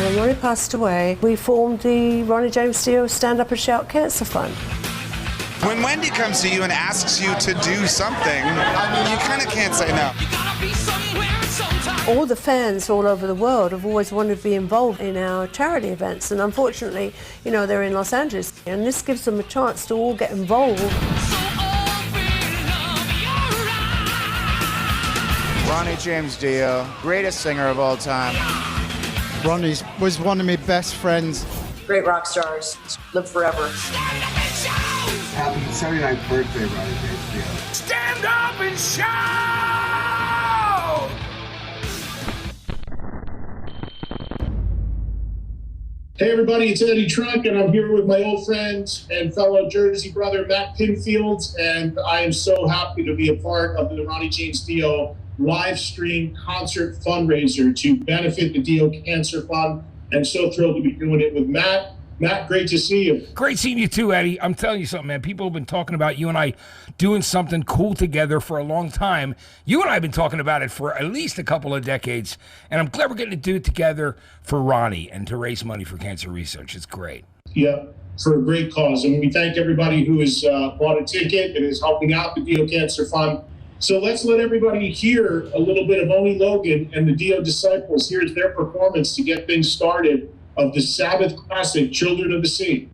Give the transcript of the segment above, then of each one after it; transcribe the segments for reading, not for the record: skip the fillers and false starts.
When Ronnie passed away, we formed the Ronnie James Dio Stand Up and Shout Cancer Fund. When Wendy comes to you and asks you to do something, you kind of can't say no. All the fans all over the world have always wanted to be involved in our charity events, and unfortunately, you know, they're in Los Angeles, and this gives them a chance to all get involved. Ronnie James Dio, greatest singer of all time. Ronnie was one of my best friends. Great rock stars, live forever. Happy 79th birthday, Ronnie James Dio. Stand up and shout! Hey everybody, it's Eddie Trunk, and I'm here with my old friend and fellow Jersey brother Matt Pinfield, and I am so happy to be a part of the Ronnie James Dio live stream concert fundraiser to benefit the Dio Cancer Fund, and so thrilled to be doing it with Matt. Matt, great to see you. Great seeing you too, Eddie. I'm telling you something, man. People have been talking about you and I doing something cool together for a long time. You and I have been talking about it for at least a couple of decades, and I'm glad we're getting to do it together for Ronnie and to raise money for cancer research. It's great. Yeah, for a great cause. And we thank everybody who has bought a ticket and is helping out the Dio Cancer Fund. So let's let everybody hear a little bit of Oni Logan and the Dio Disciples. Here's their performance to get things started of the Sabbath classic, Children of the Sea.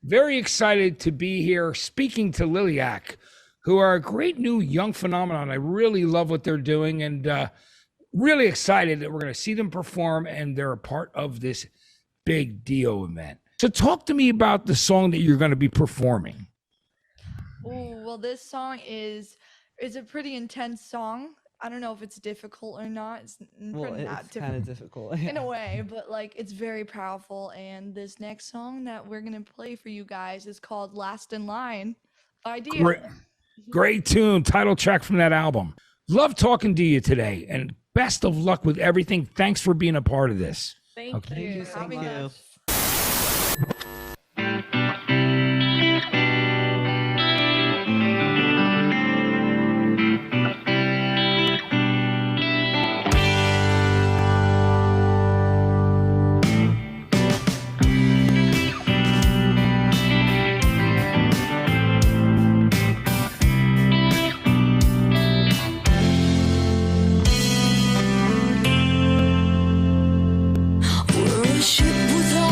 Very excited to be here speaking to Liliac, who are a great new young phenomenon. I really love what they're doing, and really excited that we're going to see them perform, and they're a part of this big d.i.o event. So talk to me about the song that you're going to be performing. Oh, well, this song is a pretty intense song. I don't know if it's difficult or not. It's kind of difficult in a way, but like it's very powerful. And this next song that we're gonna play for you guys is called "Last in Line" by d.i.o. Great tune, title track from that album. Love talking to you today, and best of luck with everything. Thanks for being a part of this. Thank you for having us. We're a ship without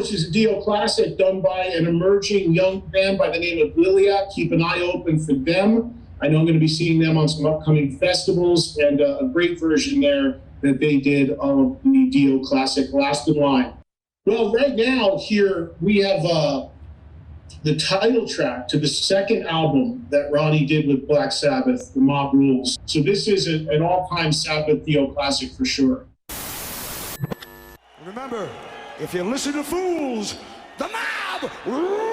course, is a D.i.o classic done by an emerging young band by the name of Liliac. Keep an eye open for them. I know I'm going to be seeing them on some upcoming festivals, and a great version there that they did of the D.i.o classic, Last in Line. Well, right now here we have the title track to the second album that Ronnie did with Black Sabbath, The Mob Rules. So this is an all-time Sabbath D.i.o classic for sure. Remember, if you listen to fools, the mob rules!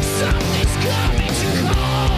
Something's coming to call.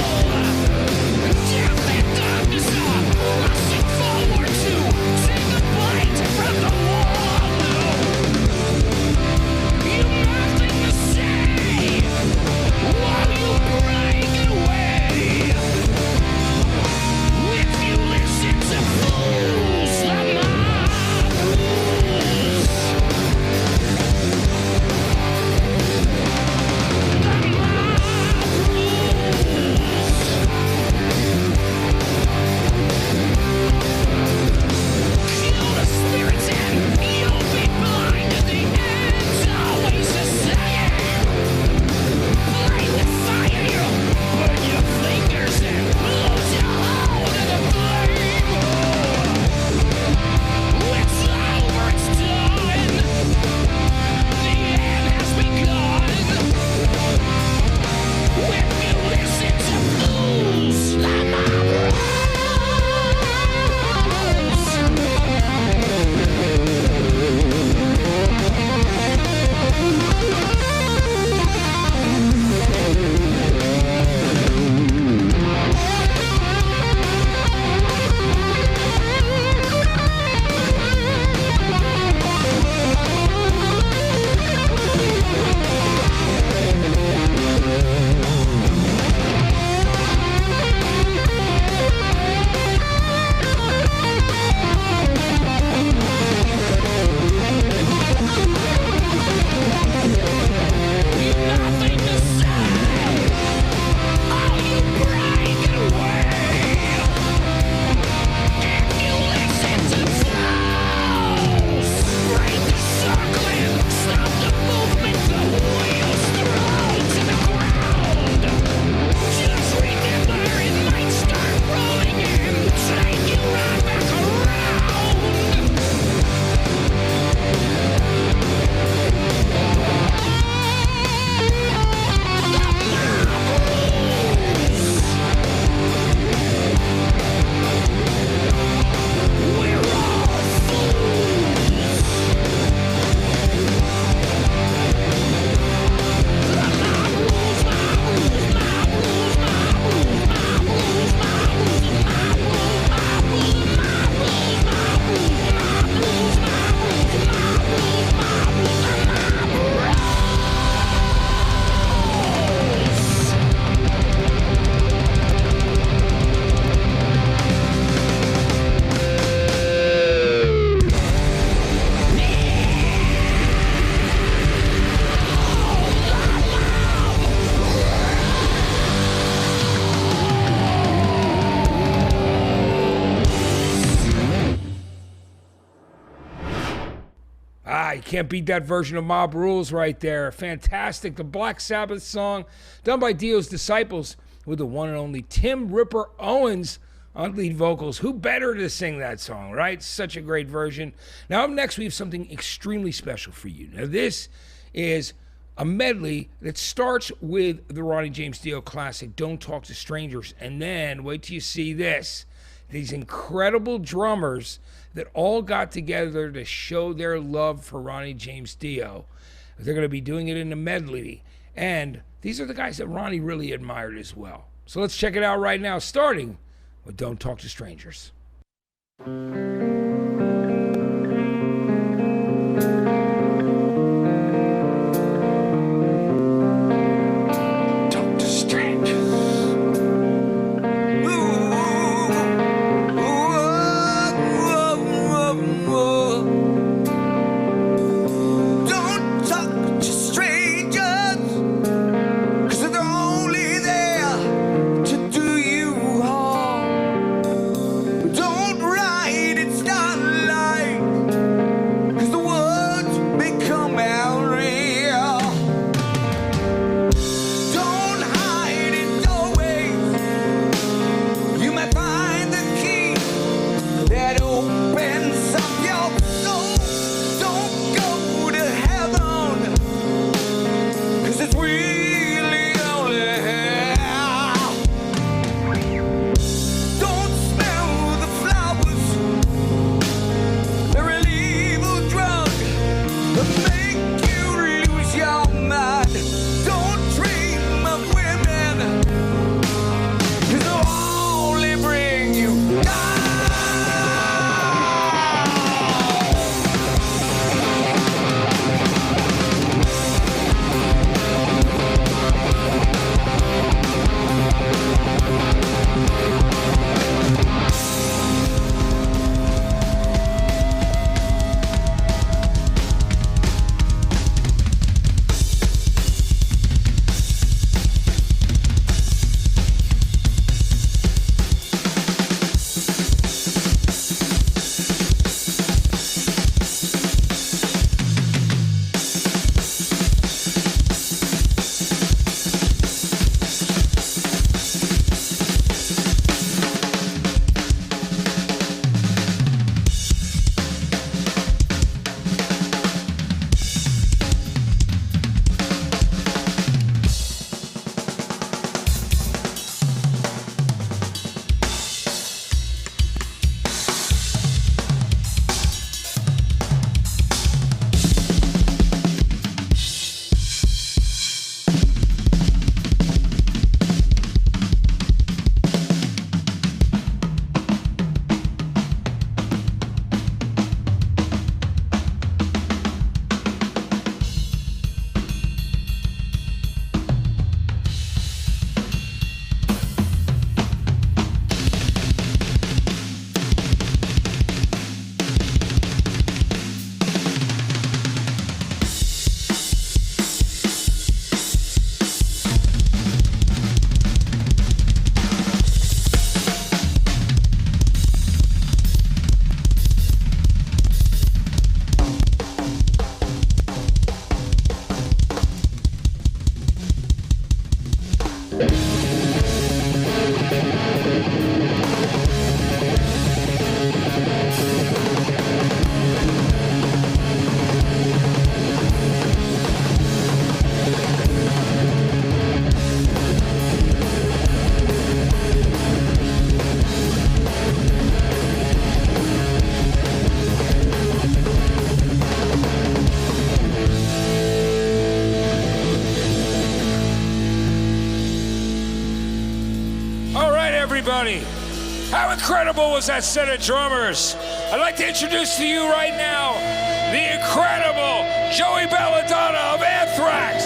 You can't beat that version of Mob Rules right there. Fantastic. The Black Sabbath song done by D.i.o.'s Disciples with the one and only Tim Ripper Owens on lead vocals. Who better to sing that song, right? Such a great version. Now up next, we have something extremely special for you. Now this is a medley that starts with the Ronnie James Dio classic, Don't Talk to Strangers, and then wait till you see this. These incredible drummers that all got together to show their love for Ronnie James Dio. They're going to be doing it in a medley. And these are the guys that Ronnie really admired as well. So let's check it out right now, starting with Don't Talk to Strangers. Talk to strangers. everybody. How incredible was that set of drummers? I'd like to introduce to you right now the incredible Joey Belladonna of Anthrax.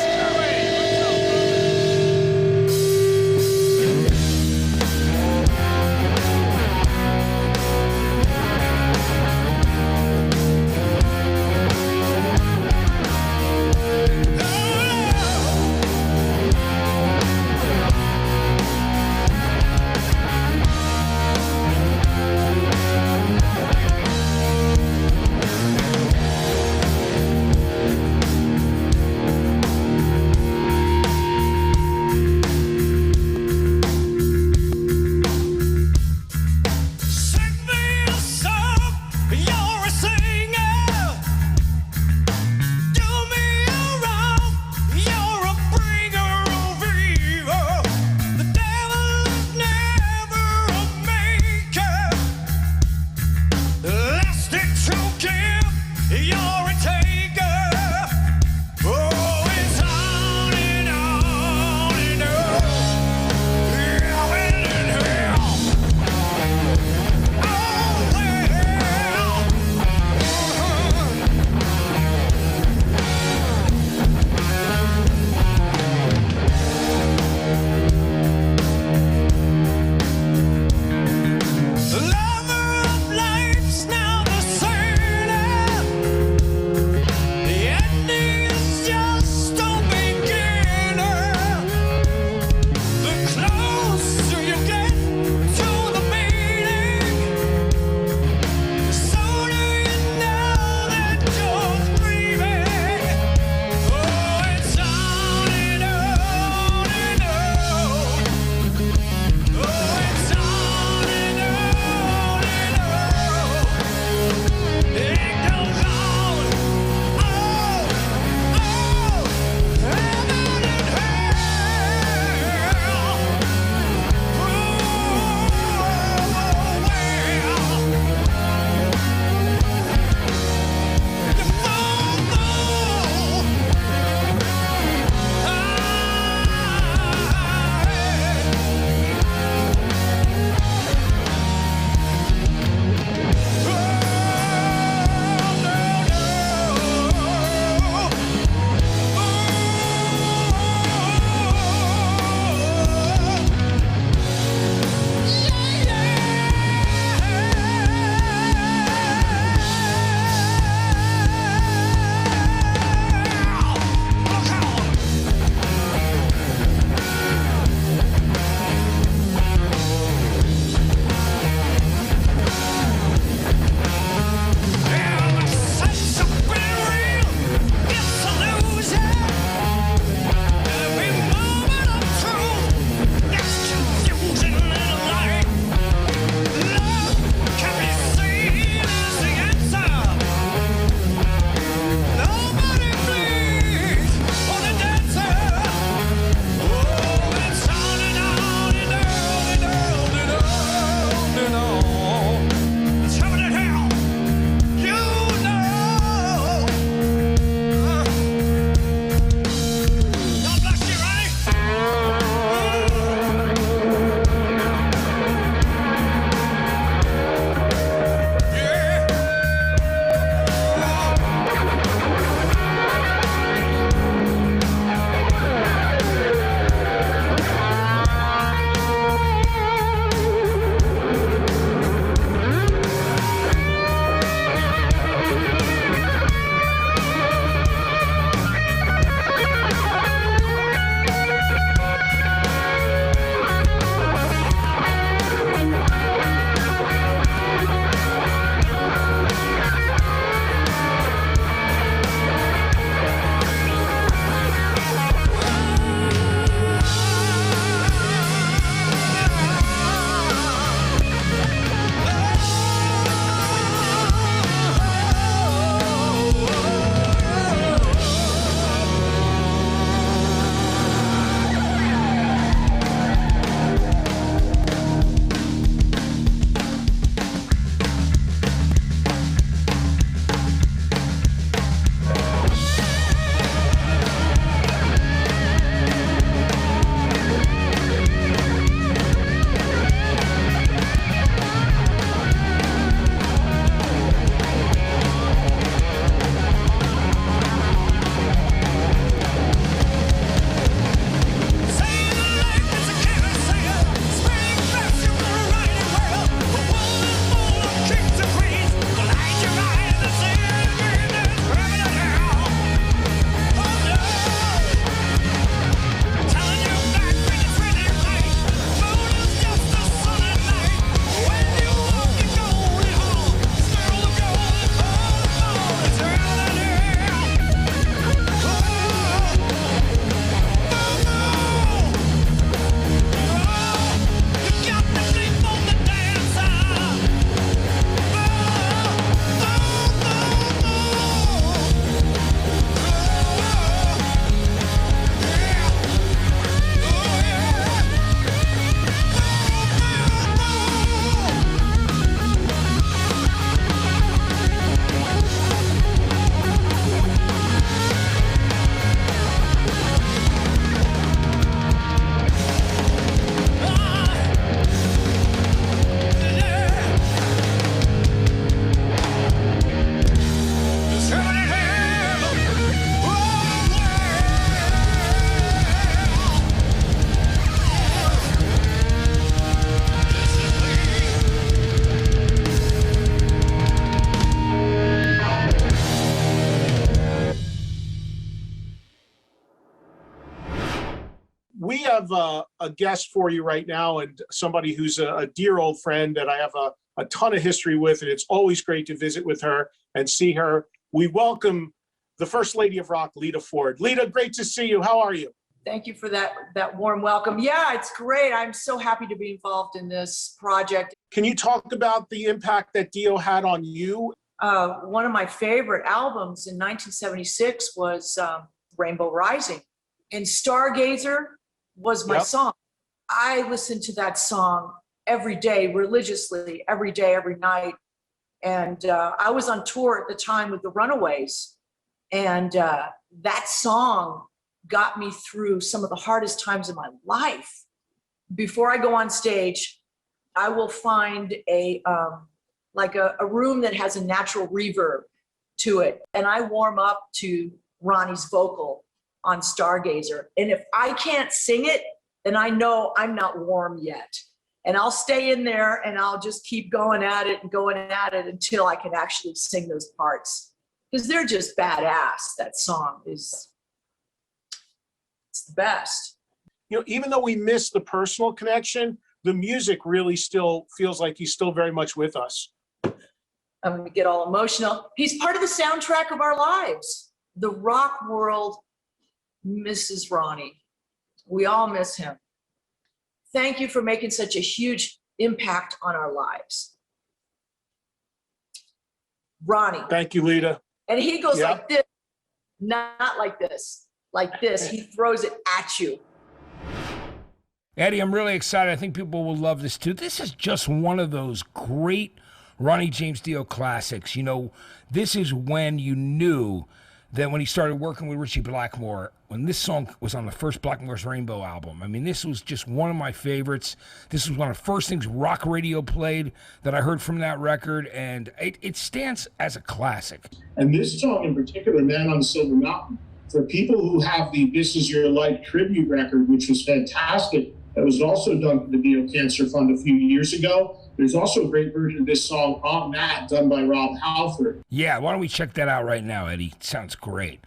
have a guest for you right now, and somebody who's a dear old friend that I have a ton of history with, and it's always great to visit with her and see her. We welcome the First Lady of Rock, Lita Ford. Lita, great to see you. How are you? Thank you for that warm welcome. Yeah, it's great. I'm so happy to be involved in this project. Can you talk about the impact that D.i.o had on you? One of my favorite albums in 1976 was Rainbow Rising, and Stargazer was my song. I listened to that song every day, religiously, every day, every night. And I was on tour at the time with the Runaways, and that song got me through some of the hardest times of my life. Before I go on stage, I will find a room that has a natural reverb to it, and I warm up to Ronnie's vocal on Stargazer. And if I can't sing it, then I know I'm not warm yet. And I'll stay in there and I'll just keep going at it until I can actually sing those parts. Because they're just badass. That song it's the best. You know, even though we miss the personal connection, the music really still feels like he's still very much with us. I'm going to get all emotional. He's part of the soundtrack of our lives. The rock world misses Ronnie. We all miss him. Thank you for making such a huge impact on our lives. Ronnie. Thank you, Lita. And he goes like this, not like this, like this. He throws it at you. Eddie, I'm really excited. I think people will love this too. This is just one of those great Ronnie James Dio classics. You know, this is when you knew that when he started working with Ritchie Blackmore, when this song was on the first Blackmore's Rainbow album. I mean, this was just one of my favorites. This was one of the first things rock radio played that I heard from that record, and it stands as a classic. And this song in particular, Man on Silver Mountain, for people who have the This Is Your Life tribute record, which was fantastic, that was also done for the Dio Cancer Fund a few years ago. There's also a great version of this song on that done by Rob Halford. Yeah, why don't we check that out right now, Eddie? Sounds great.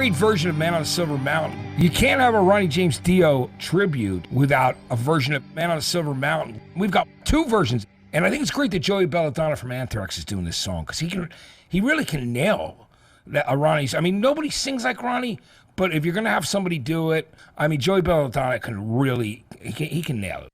Great version of Man on a Silver Mountain. You can't have a Ronnie James Dio tribute without a version of Man on a Silver Mountain. We've got 2 versions, and I think it's great that Joey Belladonna from Anthrax is doing this song, because he really can nail Ronnie's. I mean, nobody sings like Ronnie, but if you're gonna have somebody do it, I mean, Joey Belladonna can really, he can nail it.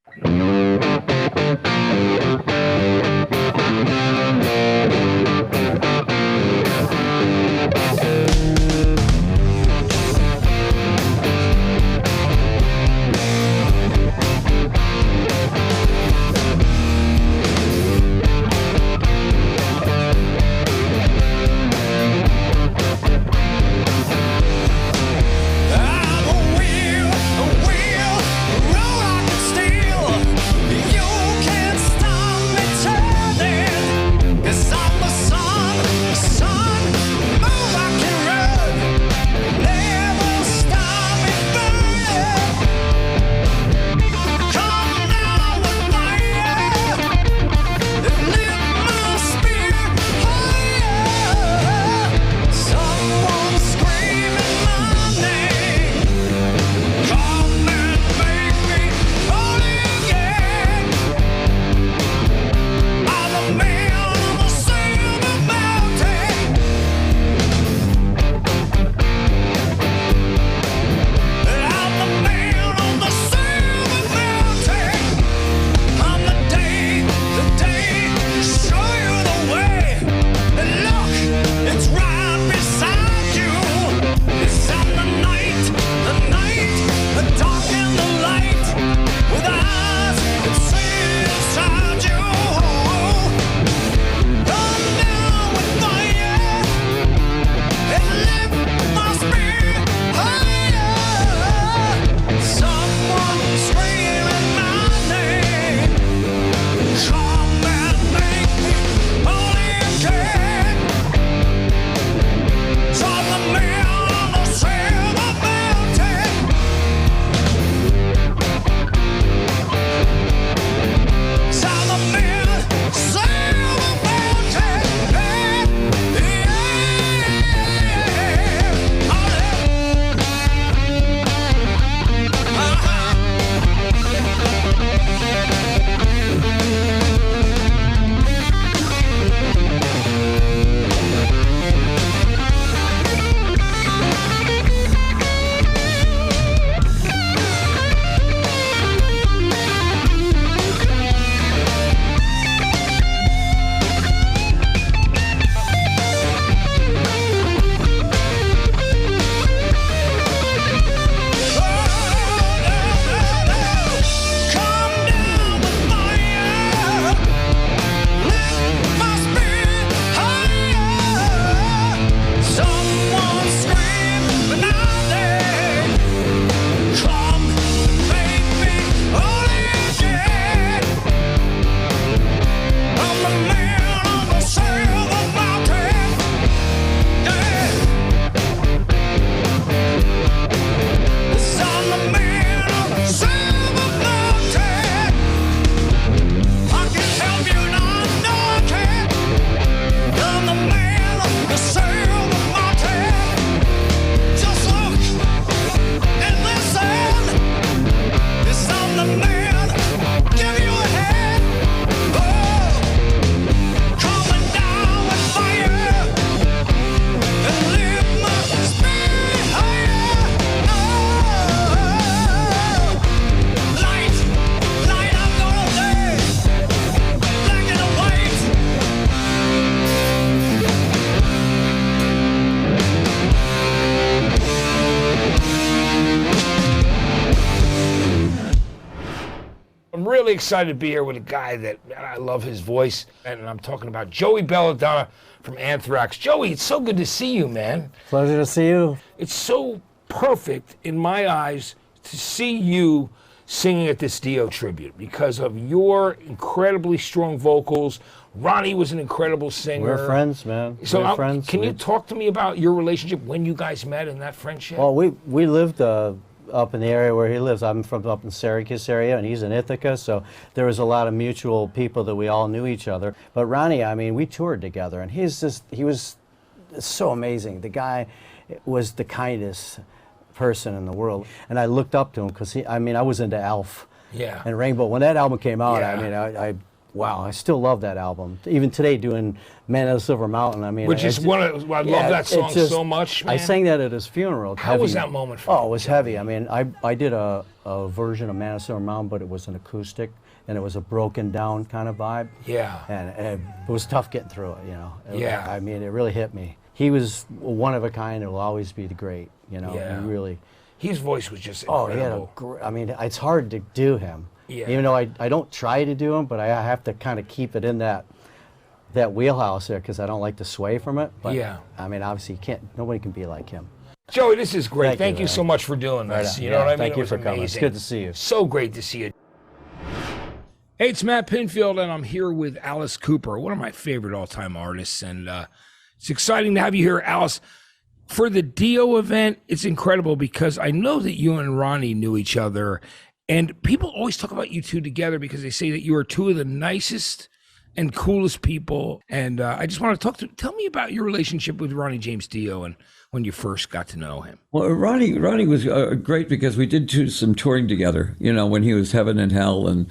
really excited to be here with a guy that, man, I love his voice. And I'm talking about Joey Belladonna from Anthrax. Joey, it's so good to see you, man. Pleasure to see you. It's so perfect in my eyes to see you singing at this D.i.o. tribute because of your incredibly strong vocals. Ronnie was an incredible singer. We're friends, man. So We're friends. Can you talk to me about your relationship, when you guys met and that friendship? Well, we lived up in the area where he lives. I'm from up in Syracuse area, and he's in Ithaca, so there was a lot of mutual people that we all knew each other. But Ronnie, I mean, we toured together, and he was so amazing. The guy was the kindest person in the world. And I looked up to him because I was into Alf and Rainbow. When that album came out, wow, I still love that album. Even today, doing Man of the Silver Mountain, I love that song so much, man. I sang that at his funeral. How was that moment for you? Oh, it was heavy. I mean, I did a version of Man of the Silver Mountain, but it was an acoustic, and it was a broken down kind of vibe. Yeah. And it was tough getting through it, you know. Yeah. I mean, it really hit me. He was one of a kind and will always be the great, you know. Yeah. He really. His voice was just incredible. I mean, it's hard to do him. Yeah. Even though I don't try to do him, but I have to kind of keep it in that wheelhouse there because I don't like to sway from it. But yeah. I mean, obviously, nobody can be like him. Joey, this is great. Thank you so much for doing this. You know what I mean? Thank you for coming. It's good to see you. So great to see you. Hey, it's Matt Pinfield, and I'm here with Alice Cooper, one of my favorite all-time artists, and it's exciting to have you here, Alice. For the d.i.o event, it's incredible because I know that you and Ronnie knew each other, and people always talk about you two together because they say that you are two of the nicest and coolest people. And I just want to tell me about your relationship with Ronnie James Dio and when you first got to know him. Well, Ronnie was great because we did some touring together, you know, when he was Heaven and Hell, and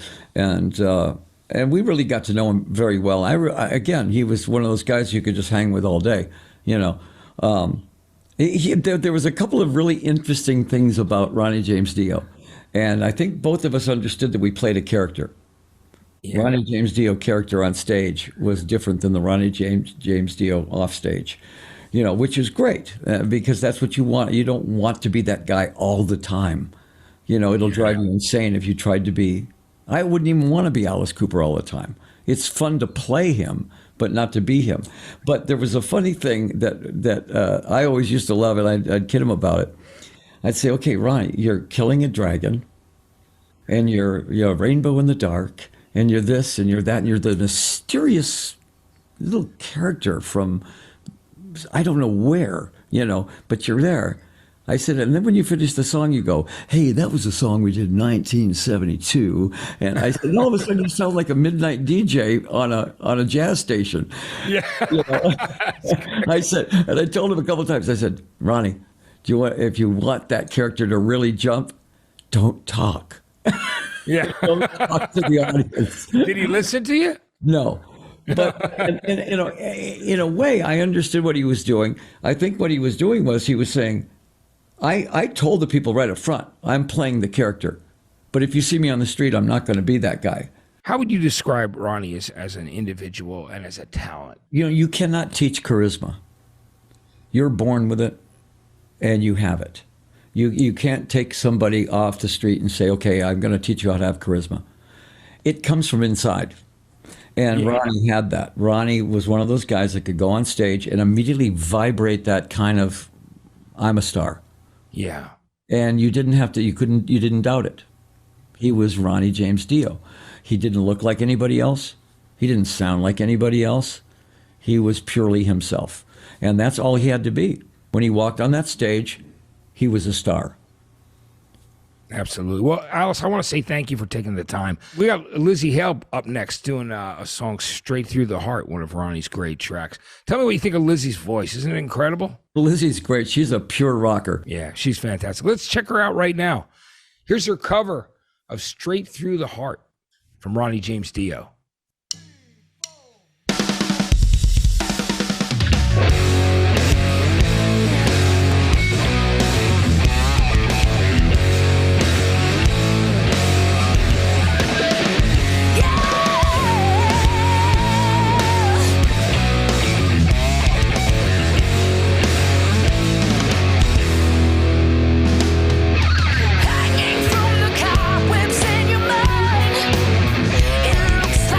we really got to know him very well. Again, he was one of those guys you could just hang with all day, you know. There was a couple of really interesting things about Ronnie James Dio. And I think both of us understood that we played a character. Yeah. Ronnie James Dio character on stage was different than the Ronnie James Dio off stage, you know, which is great because that's what you want. You don't want to be that guy all the time. You know, it'll drive you insane if you tried to be. I wouldn't even want to be Alice Cooper all the time. It's fun to play him, but not to be him. But there was a funny thing that I always used to love, and I'd kid him about it. I'd say, okay, Ronnie, you're killing a dragon, and you're a rainbow in the dark, and you're this, and you're that, and you're the mysterious little character from I don't know where, you know, but you're there. I said, and then when you finish the song, you go, hey, that was a song we did in 1972. And I said, and all of a sudden you sound like a midnight DJ on a jazz station. Yeah. You know? I said, and I told him a couple of times, I said, Ronnie, if you want that character to really jump, don't talk. Yeah. Don't talk to the audience. Did he listen to you? No. But in a way, I understood what he was doing. I think what he was doing was he was saying, I told the people right up front, I'm playing the character. But if you see me on the street, I'm not going to be that guy. How would you describe Ronnie as an individual and as a talent? You know, you cannot teach charisma. You're born with it, and you have it. You can't take somebody off the street and say, okay, I'm going to teach you how to have charisma. It comes from inside. And Ronnie had that. Ronnie was one of those guys that could go on stage and immediately vibrate that kind of, I'm a star. Yeah. And you didn't doubt it. He was Ronnie James Dio. He didn't look like anybody else. He didn't sound like anybody else. He was purely himself. And that's all he had to be. When he walked on that stage, he was a star. Absolutely. Well, Alice, I want to say thank you for taking the time. We got Lzzy Hale up next doing a song Straight Through the Heart, one of Ronnie's great tracks. Tell me what you think of Lizzy's voice. Isn't it incredible? Lizzy's great. She's a pure rocker. Yeah, she's fantastic. Let's check her out right now. Here's her cover of Straight Through the Heart from Ronnie James Dio. Hanging from the cobwebs in your mind, it looks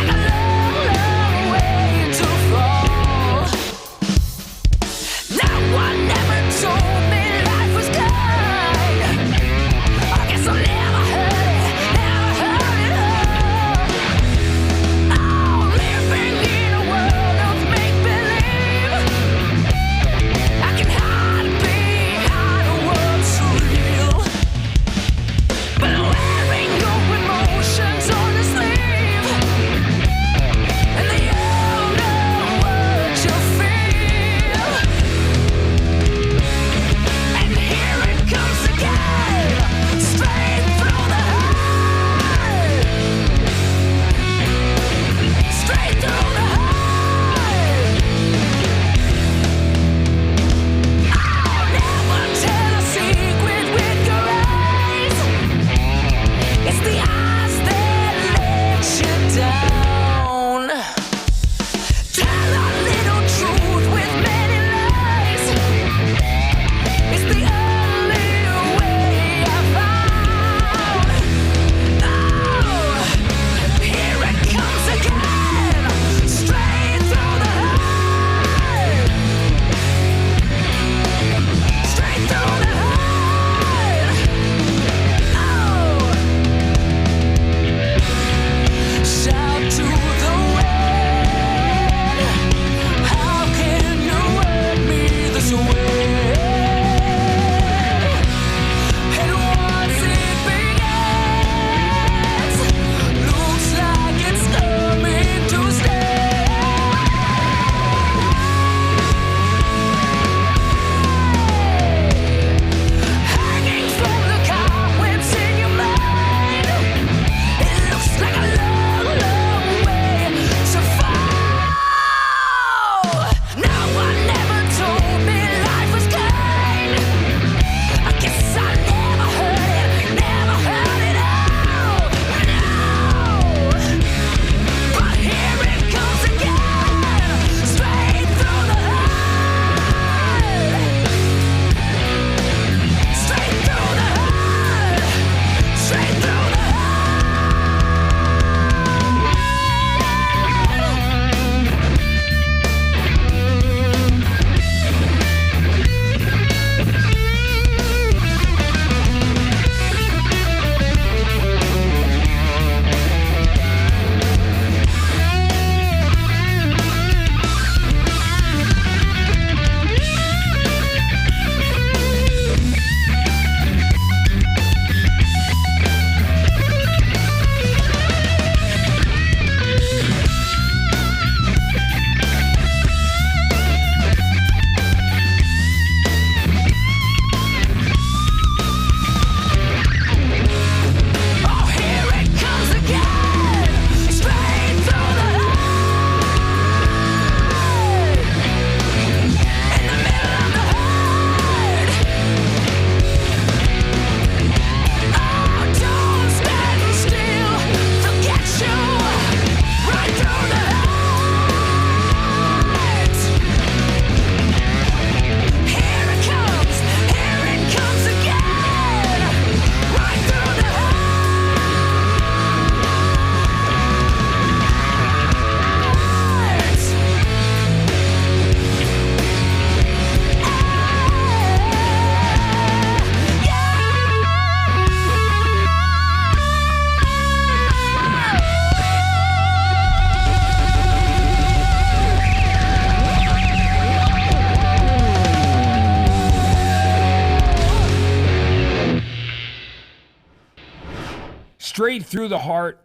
straight through the heart.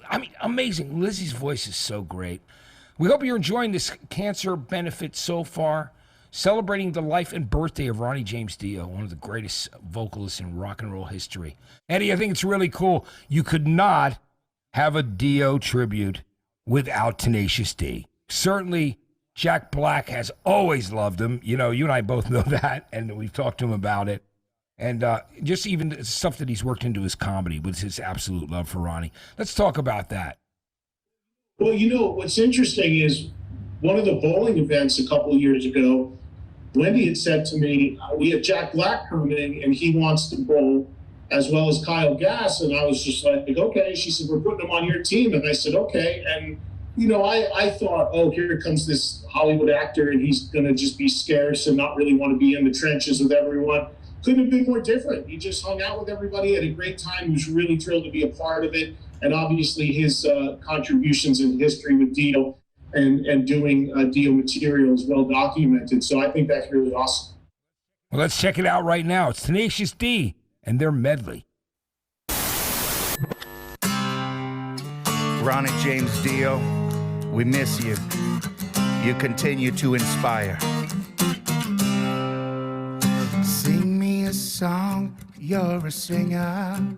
I mean, amazing. Lzzy's voice is so great. We hope you're enjoying this cancer benefit so far, celebrating the life and birthday of Ronnie James Dio, one of the greatest vocalists in rock and roll history. Eddie, I think it's really cool. You could not have a Dio tribute without Tenacious D. Certainly, Jack Black has always loved him. You know, you and I both know that, and we've talked to him about it. And just even the stuff that he's worked into his comedy with his absolute love for Ronnie. Let's talk about that. Well, you know, what's interesting is one of the bowling events a couple of years ago, Wendy had said to me, we have Jack Black coming and he wants to bowl as well as Kyle Gass. And I was just like, okay. She said, we're putting him on your team. And I said, okay. And, you know, I thought, oh, here comes this Hollywood actor and he's going to just be scarce and not really want to be in the trenches with everyone. Couldn't have been more different. He just hung out with everybody, had a great time. He was really thrilled to be a part of it. And obviously his contributions in history with Dio and doing Dio material is well documented. So I think that's really awesome. Well, let's check it out right now. It's Tenacious D and their medley. Ronnie James Dio, we miss you. You continue to inspire. Sing me a song, you're a singer.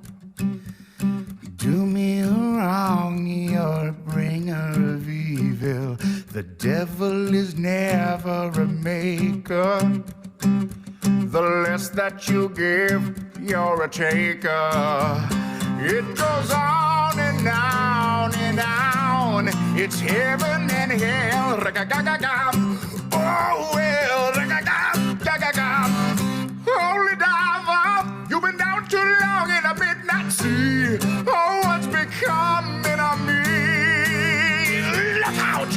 Do me a wrong, you're a bringer of evil. The devil is never a maker. The less that you give, you're a taker. It goes on and on and on. It's heaven and hell. Oh, well. Holy diver, you've been down too long in a midnight sea. Oh, what's becoming of me? Look out!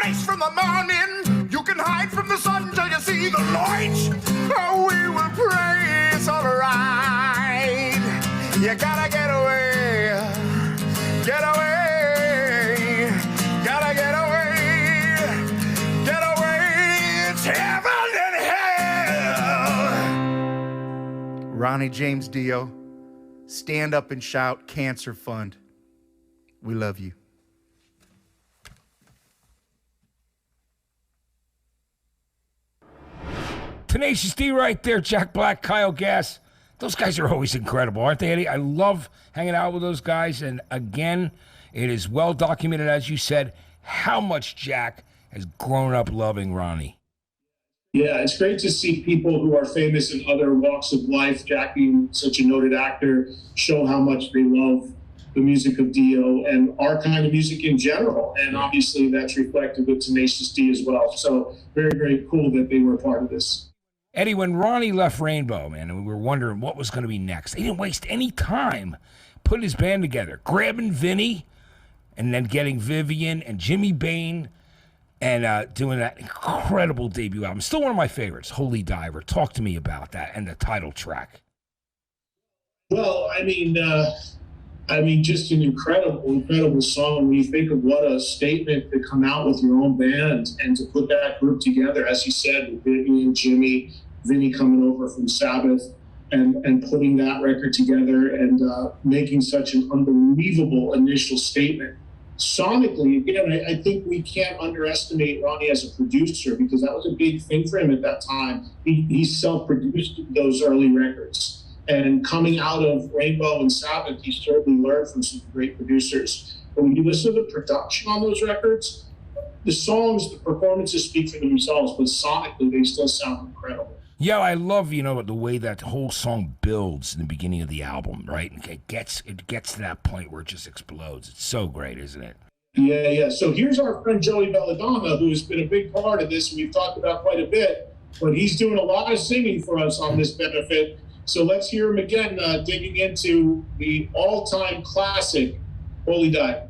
Race from the morning. You can hide from the sun till you see the light. Oh, we will pray it's all right. You gotta get away. Get away. Gotta get away. Get away. It's heaven and hell. Ronnie James Dio, stand up and shout Cancer Fund. We love you. Tenacious D right there, Jack Black, Kyle Gass. Those guys are always incredible, aren't they, Eddie? I love hanging out with those guys. And again, it is well documented, as you said, how much Jack has grown up loving Ronnie. Yeah, it's great to see people who are famous in other walks of life, Jack being such a noted actor, show how much they love the music of Dio and our kind of music in general. And obviously that's reflected with Tenacious D as well. So very, very cool that they were a part of this. Eddie, when Ronnie left Rainbow, man, and we were wondering what was going to be next, he didn't waste any time putting his band together, grabbing Vinny and then getting Vivian and Jimmy Bain and doing that incredible debut album. Still one of my favorites, Holy Diver. Talk to me about that and the title track. Well, I mean, just an incredible song. When you think of what a statement to come out with your own band and to put that group together, as you said, with Vivian, Jimmy, Vinny coming over from Sabbath, and putting that record together and making such an unbelievable initial statement. Sonically, again, I think we can't underestimate Ronnie as a producer because that was a big thing for him at that time. He self-produced those early records. And coming out of Rainbow and Sabbath, he certainly learned from some great producers. But when you listen to the production on those records, the songs, the performances speak for themselves, but sonically, they still sound incredible. Yeah, I love, the way that whole song builds in the beginning of the album, right? It gets to that point where it just explodes. It's so great, isn't it? Yeah. So here's our friend Joey Belladonna, who has been a big part of this, and we've talked about quite a bit, but he's doing a lot of singing for us on this benefit. So let's hear him again, digging into the all-time classic, Holy Diver.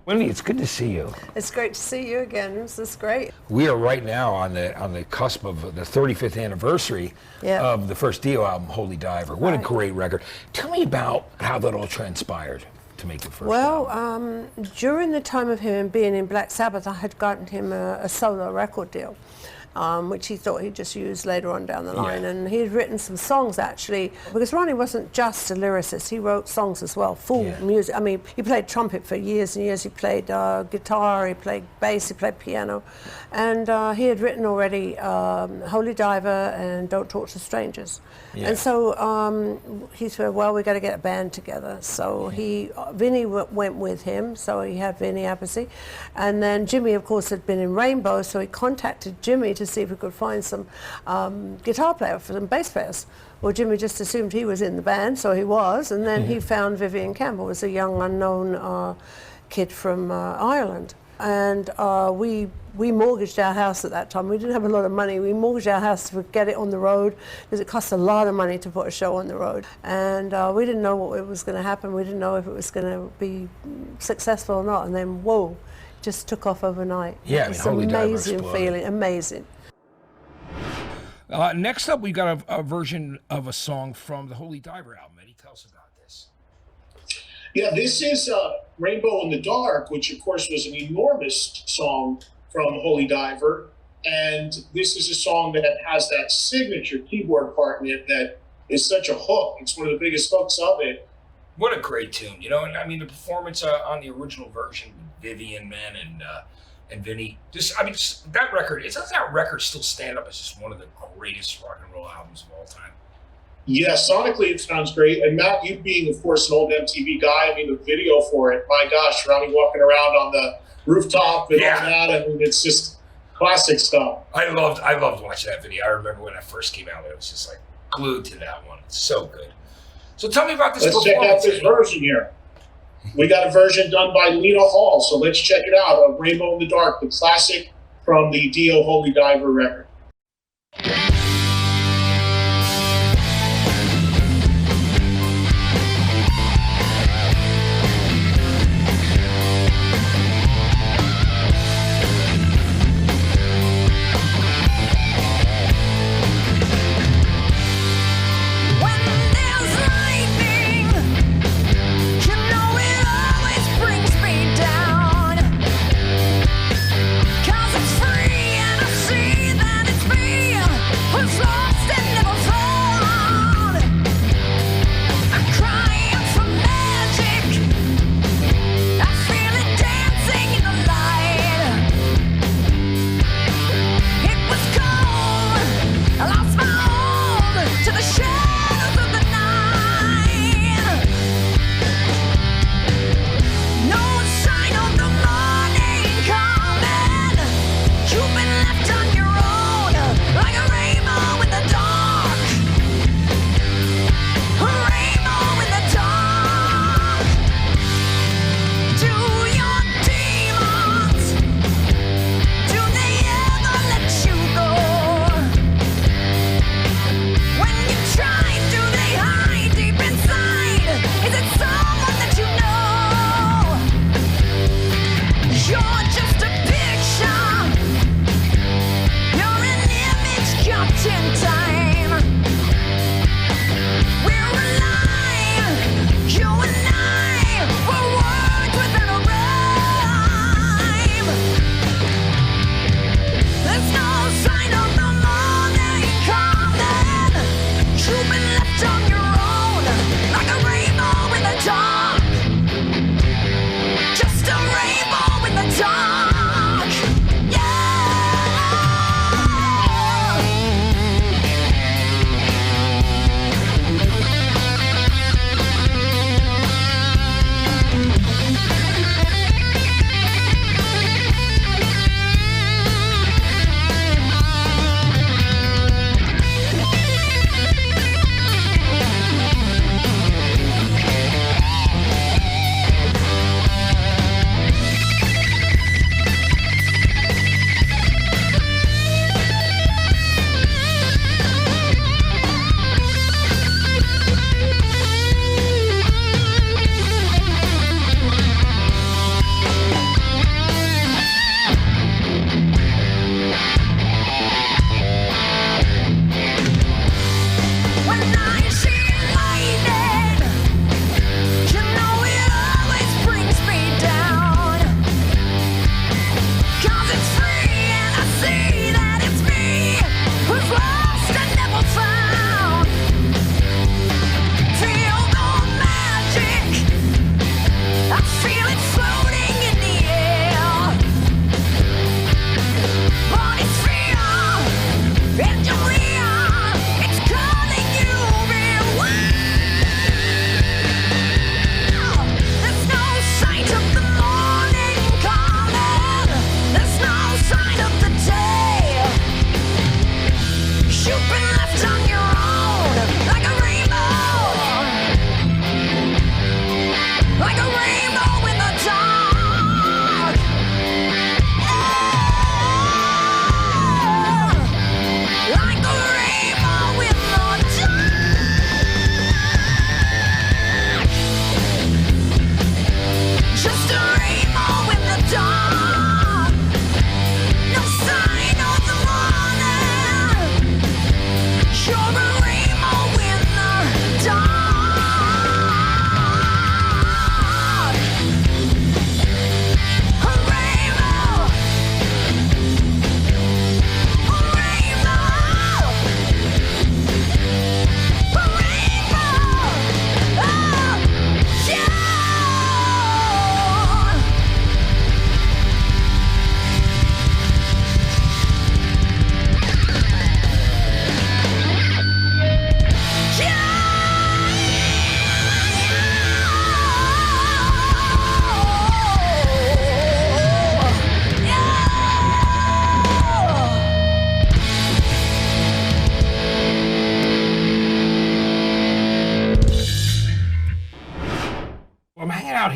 Wendy, it's good to see you. It's great to see you again. This is great. We are right now on the cusp of the 35th anniversary of the first d.i.o. album, Holy Diver. What a great record. Tell me about how that all transpired to make the first album. During the time of him being in Black Sabbath, I had gotten him a solo record deal. Which he thought he'd just use later on down the line. And he had written some songs, actually, because Ronnie wasn't just a lyricist, he wrote songs as well, full music. I mean, he played trumpet for years and years, he played guitar, he played bass, he played piano, and he had written already Holy Diver and Don't Talk to Strangers. And so he said, well, we got to get a band together. So Vinny went with him, so he had Vinny Appice. And then Jimmy, of course, had been in Rainbow, so he contacted Jimmy to see if we could find some guitar player for some bass players. Well, Jimmy just assumed he was in the band, so he was. And then he found Vivian Campbell, was a young unknown kid from Ireland. And we mortgaged our house at that time. We didn't have a lot of money. We mortgaged our house to get it on the road because it cost a lot of money to put a show on the road. And we didn't know what was going to happen. We didn't know if it was going to be successful or not. And then, whoa, just took off overnight. Yeah, it's an amazing feeling, amazing. Next up, we got a version of a song from the Holy Diver album. Eddie, tell us about this. Yeah, this is Rainbow in the Dark, which of course was an enormous song from Holy Diver. And this is a song that has that signature keyboard part in it that is such a hook. It's one of the biggest hooks of it. What a great tune, you know, and I mean the performance on the original version with Vivian, man, and Vinny. That record, doesn't that record still stand up as just one of the greatest rock and roll albums of all time? Yeah, sonically it sounds great. And Matt, you being, of course, an old MTV guy, I mean, the video for it, my gosh, Ronnie walking around on the rooftop and all that, I mean, it's just classic stuff. I loved watching that video. I remember when it first came out, it was just like glued to that one. It's so good. So tell me about this Let's performance. check out this version here. We got a version done by Lita Hall, so let's check it out. Rainbow in the Dark, the classic from the d.i.o. Holy Diver record. Try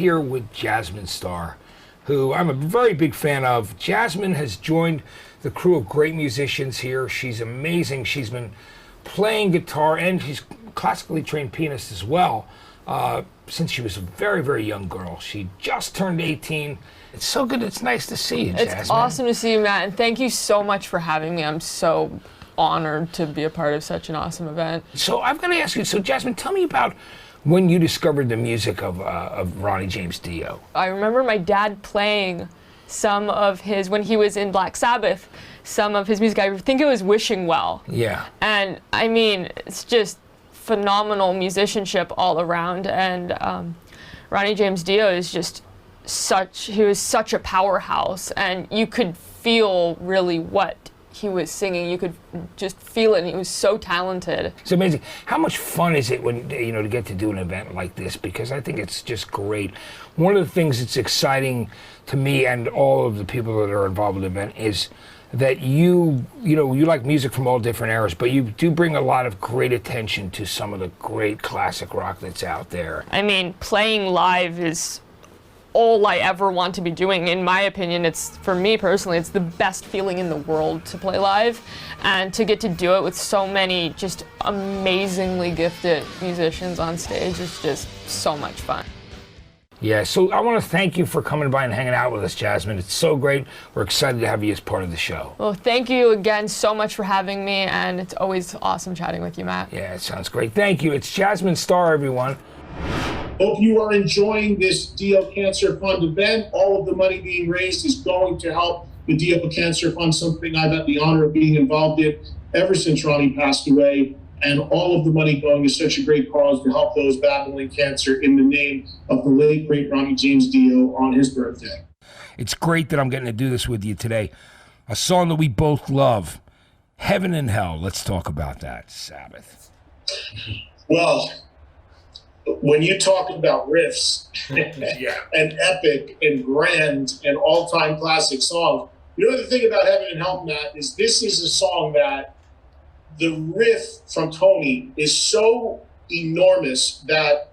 here with Jasmine Star, who I'm a very big fan of. Jasmine has joined the crew of great musicians here. She's amazing. She's been playing guitar, and she's classically trained pianist as well, since she was a very, very young girl. She just turned 18. It's so good. It's nice to see you, Jasmine. It's awesome to see you, Matt, and thank you so much for having me. I'm so honored to be a part of such an awesome event. So I'm going to ask you, so Jasmine, tell me about when you discovered the music of Ronnie James Dio. I remember my dad playing some of his, when he was in Black Sabbath, some of his music. I think it was Wishing Well. Yeah. And I mean, it's just phenomenal musicianship all around. And Ronnie James Dio is just he was such a powerhouse, and you could feel really what he was singing. You could just feel it, and he was so talented. It's amazing. How much fun is it when, you know, to get to do an event like this? Because I think it's just great. One of the things that's exciting to me and all of the people that are involved with the event is that you like music from all different eras, but you do bring a lot of great attention to some of the great classic rock that's out there. I mean, playing live is all I ever want to be doing. In my opinion, it's, for me personally, it's the best feeling in the world to play live, and to get to do it with so many just amazingly gifted musicians on stage is just so much fun. Yeah, so I want to thank you for coming by and hanging out with us, Jasmine. It's so great. We're excited to have you as part of the show. Well, thank you again so much for having me, and it's always awesome chatting with you, Matt. Yeah, it sounds great. Thank you. It's Jasmine Star, everyone. Hope you are enjoying this D.i.o. Cancer Fund event. All of the money being raised is going to help the D.i.o. Cancer Fund, something I've had the honor of being involved in ever since Ronnie passed away. And all of the money going to such a great cause to help those battling cancer in the name of the late, great Ronnie James Dio on his birthday. It's great that I'm getting to do this with you today. A song that we both love, Heaven and Hell. Let's talk about that, Sabbath. Well, when you talk about riffs and epic and grand and all-time classic songs, you know the thing about Heaven and Hell, Matt, is this is a song that the riff from Tony is so enormous that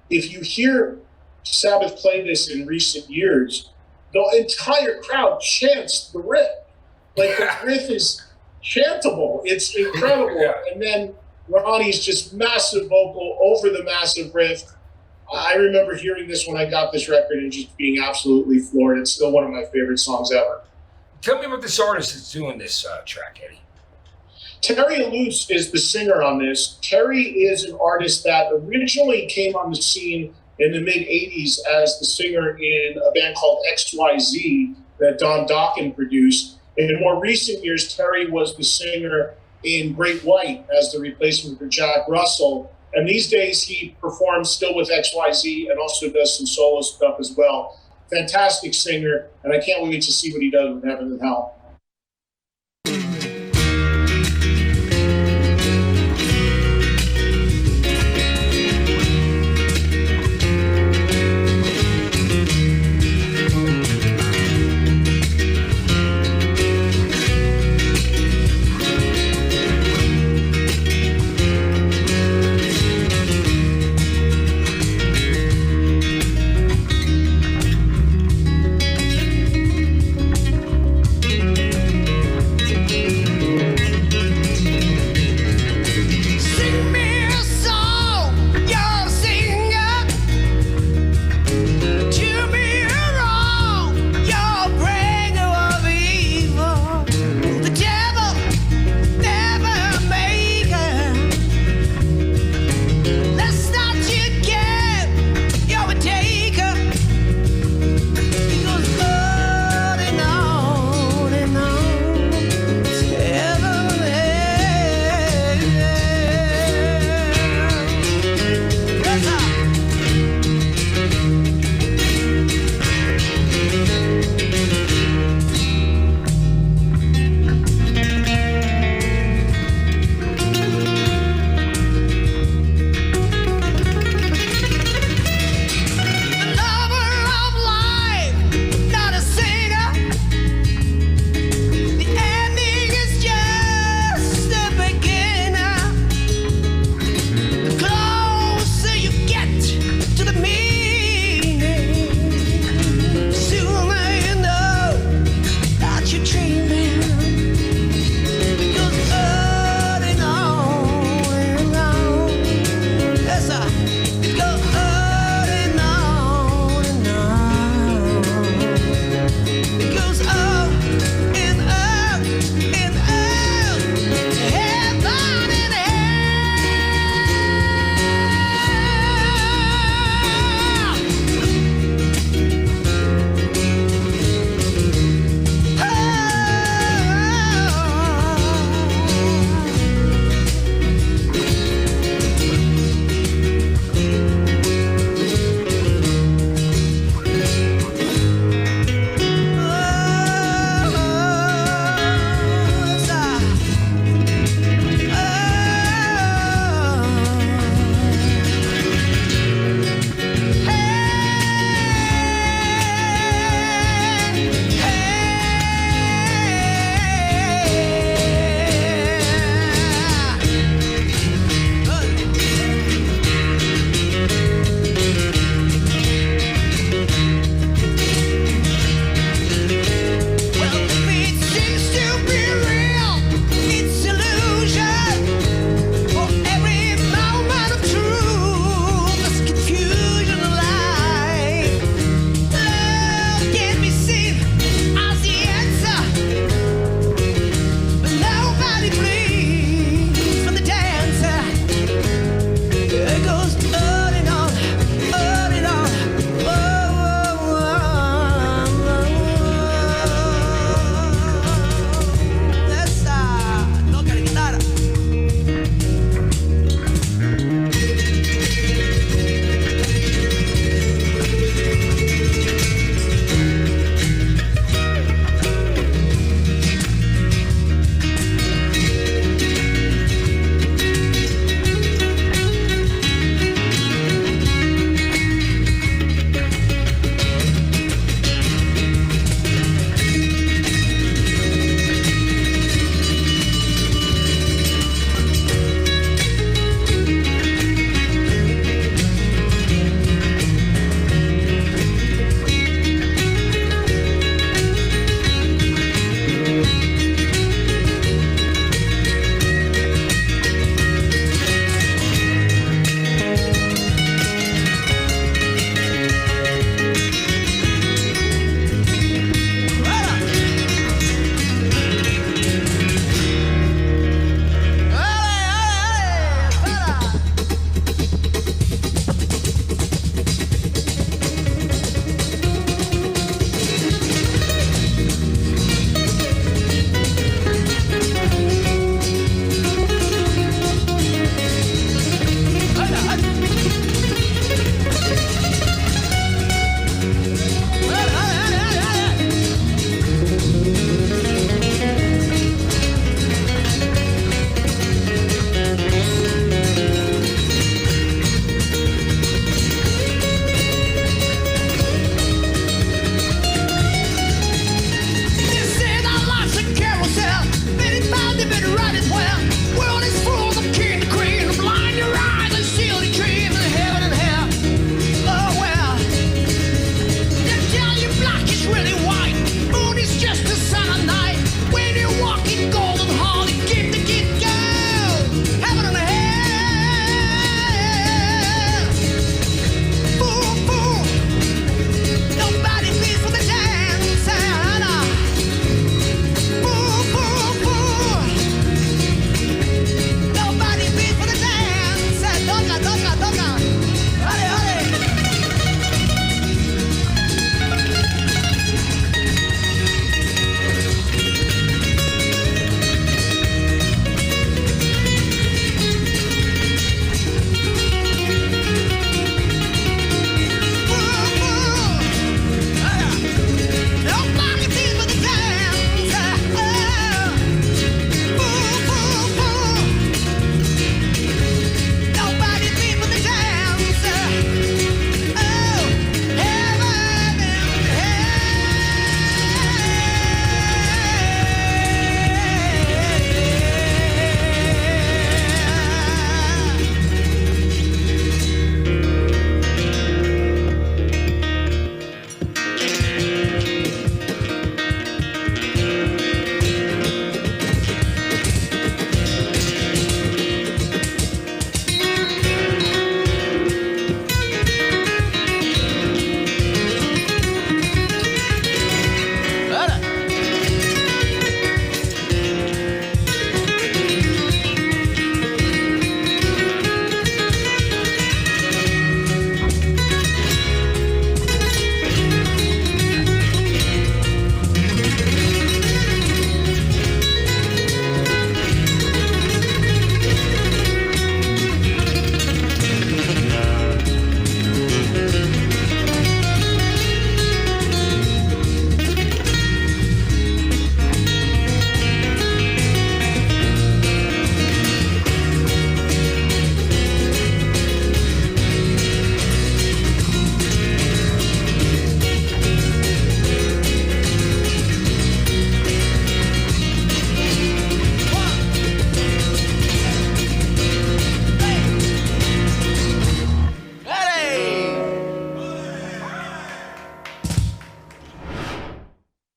if you hear Sabbath play this in recent years, the entire crowd chants the riff. Like, the riff is chantable. It's incredible. Yeah. And then Ronnie's just massive vocal over the massive riff. I remember hearing this when I got this record and just being absolutely floored. It's still one of my favorite songs ever. Tell me about this artist that's doing this track, Eddie. Terry Luce is the singer on this. Terry is an artist that originally came on the scene in the mid-'80s as the singer in a band called XYZ that Don Dokken produced. And in more recent years, Terry was the singer in Great White as the replacement for Jack Russell. And these days he performs still with XYZ and also does some solo stuff as well. Fantastic singer, and I can't wait to see what he does with Heaven and Hell.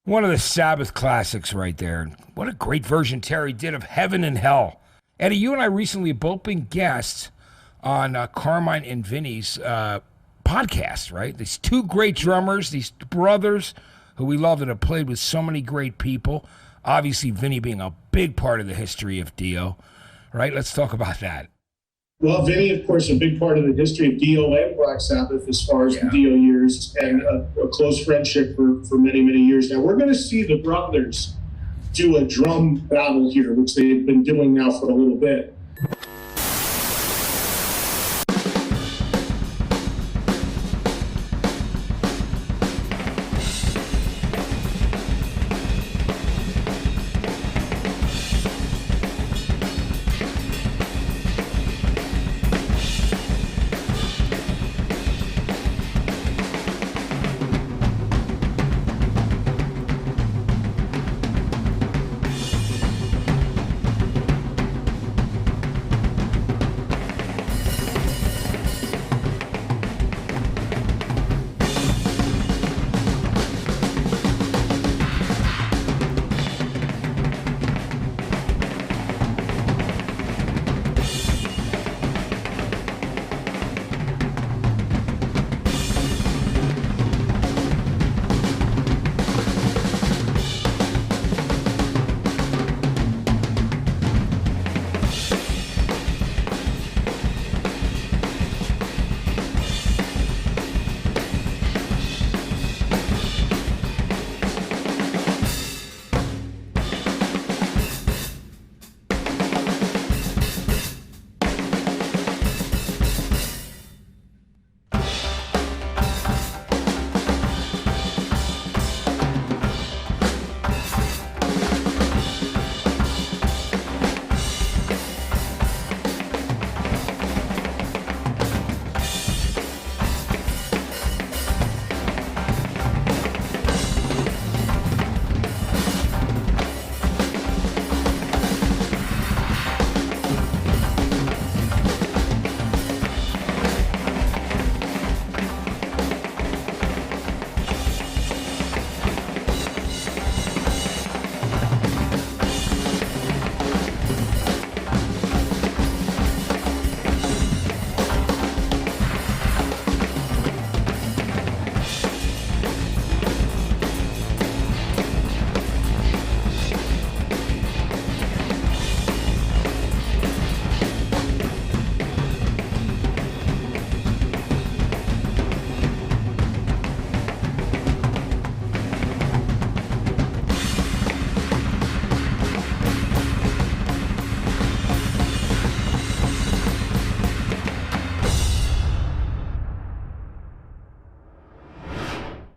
One of the Sabbath classics right there. What a great version Terry did of Heaven and Hell. Eddie, you and I recently have both been guests on Carmine and Vinny's podcast, right? These two great drummers, these brothers who we love that have played with so many great people. Obviously, Vinny being a big part of the history of D.i.o, right? Let's talk about that. Well, Vinny, of course, a big part of the history of D.i.o and Black Sabbath as far as the D.i.o years, and a close friendship for many, many years now. We're going to see the brothers do a drum battle here, which they've been doing now for a little bit.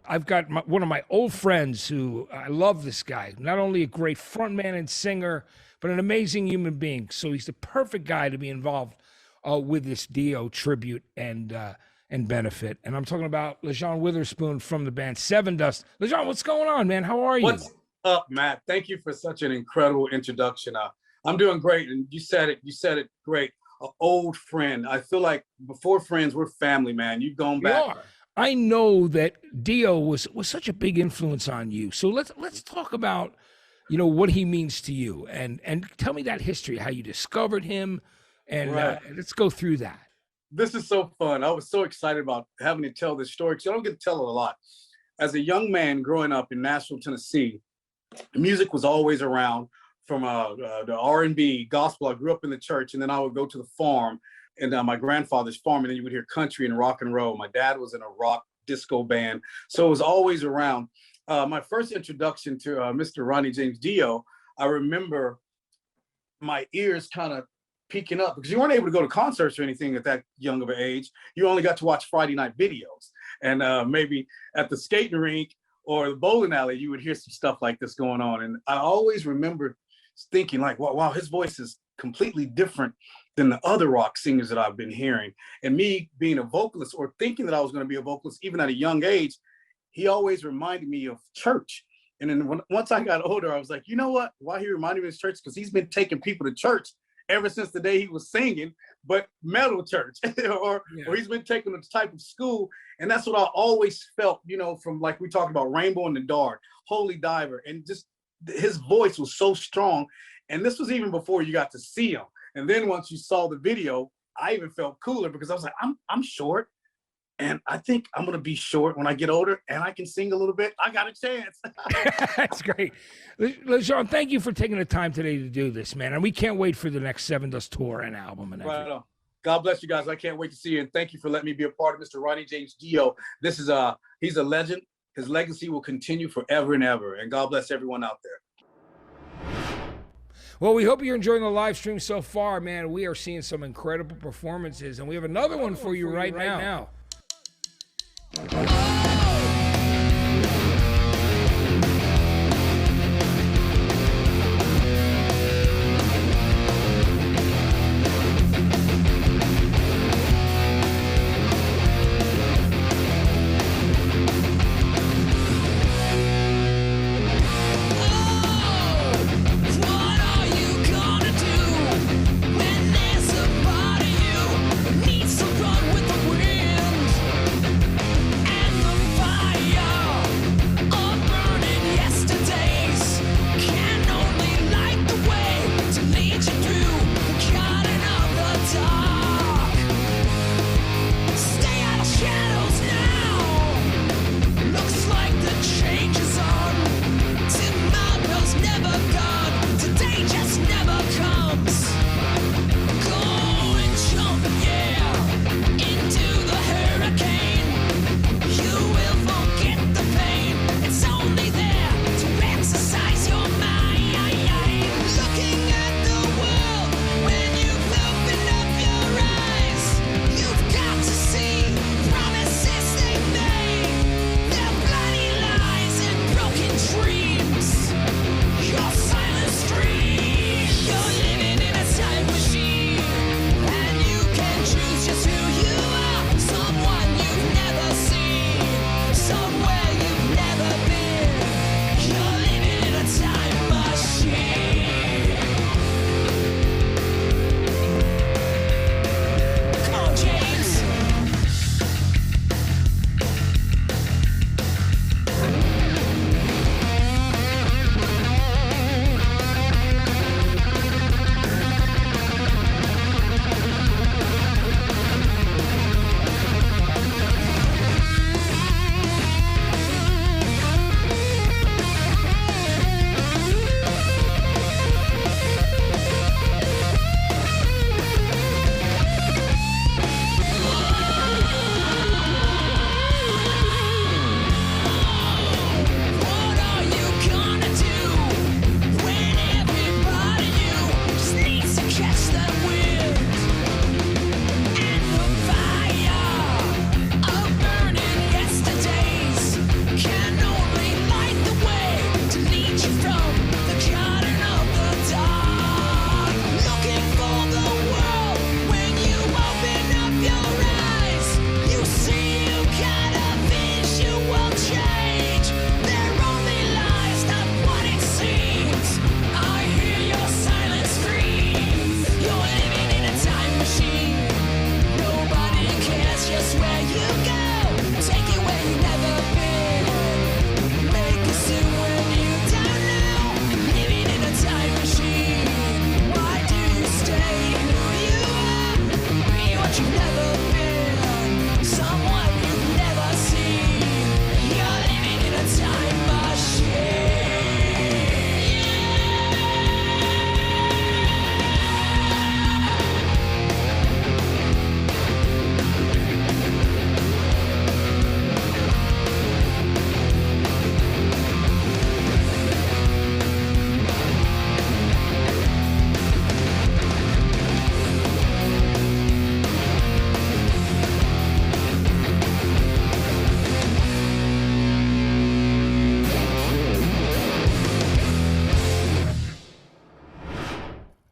I've got one of my old friends who I love this guy. Not only a great frontman and singer, but an amazing human being. So he's the perfect guy to be involved with this D.i.o tribute and benefit. And I'm talking about Lajon Witherspoon from the band Seven Dust. Lajon, what's going on, man? How are you? What's up, Matt? Thank you for such an incredible introduction. I'm doing great, and you said it great. An old friend. I feel like before friends, we're family, man. You've gone back. We are. I know that D.i.o was such a big influence on you. So let's talk about, what he means to you, and tell me that history, how you discovered him, and right. Let's go through that. This is so fun. I was so excited about having to tell this story because I don't get to tell it a lot. As a young man growing up in Nashville, Tennessee, music was always around. From the R&B, gospel. I grew up in the church, and then I would go to the farm, and my grandfather's farm, and then you would hear country and rock and roll. My dad was in a rock disco band, so it was always around. My first introduction to Mr. Ronnie James Dio, I remember my ears kind of peeking up because you weren't able to go to concerts or anything at that young of an age. You only got to watch Friday night videos, and maybe at the skating rink or the bowling alley, you would hear some stuff like this going on. And I always remember thinking like, wow, his voice is completely different than the other rock singers that I've been hearing. And me being a vocalist or thinking that I was going to be a vocalist, even at a young age, he always reminded me of church. And then once I got older, I was like, you know what? Why he reminded me of church? Because he's been taking people to church ever since the day he was singing but metal church, or he's been taking a type of school. And that's what I always felt, you know, from like we talked about Rainbow in the Dark, Holy Diver, and just his voice was so strong. And this was even before you got to see him. And then once you saw the video, I even felt cooler because I was like, I'm short. And I think I'm going to be short when I get older and I can sing a little bit. I got a chance. That's great. Lajon, thank you for taking the time today to do this, man. And we can't wait for the next Seven Dust tour and album and everything. Right on. God bless you guys. I can't wait to see you. And thank you for letting me be a part of Mr. Ronnie James Dio. This is he's a legend. His legacy will continue forever and ever. And God bless everyone out there. Well, we hope you're enjoying the live stream so far, man. We are seeing some incredible performances, and we have another one for you right now.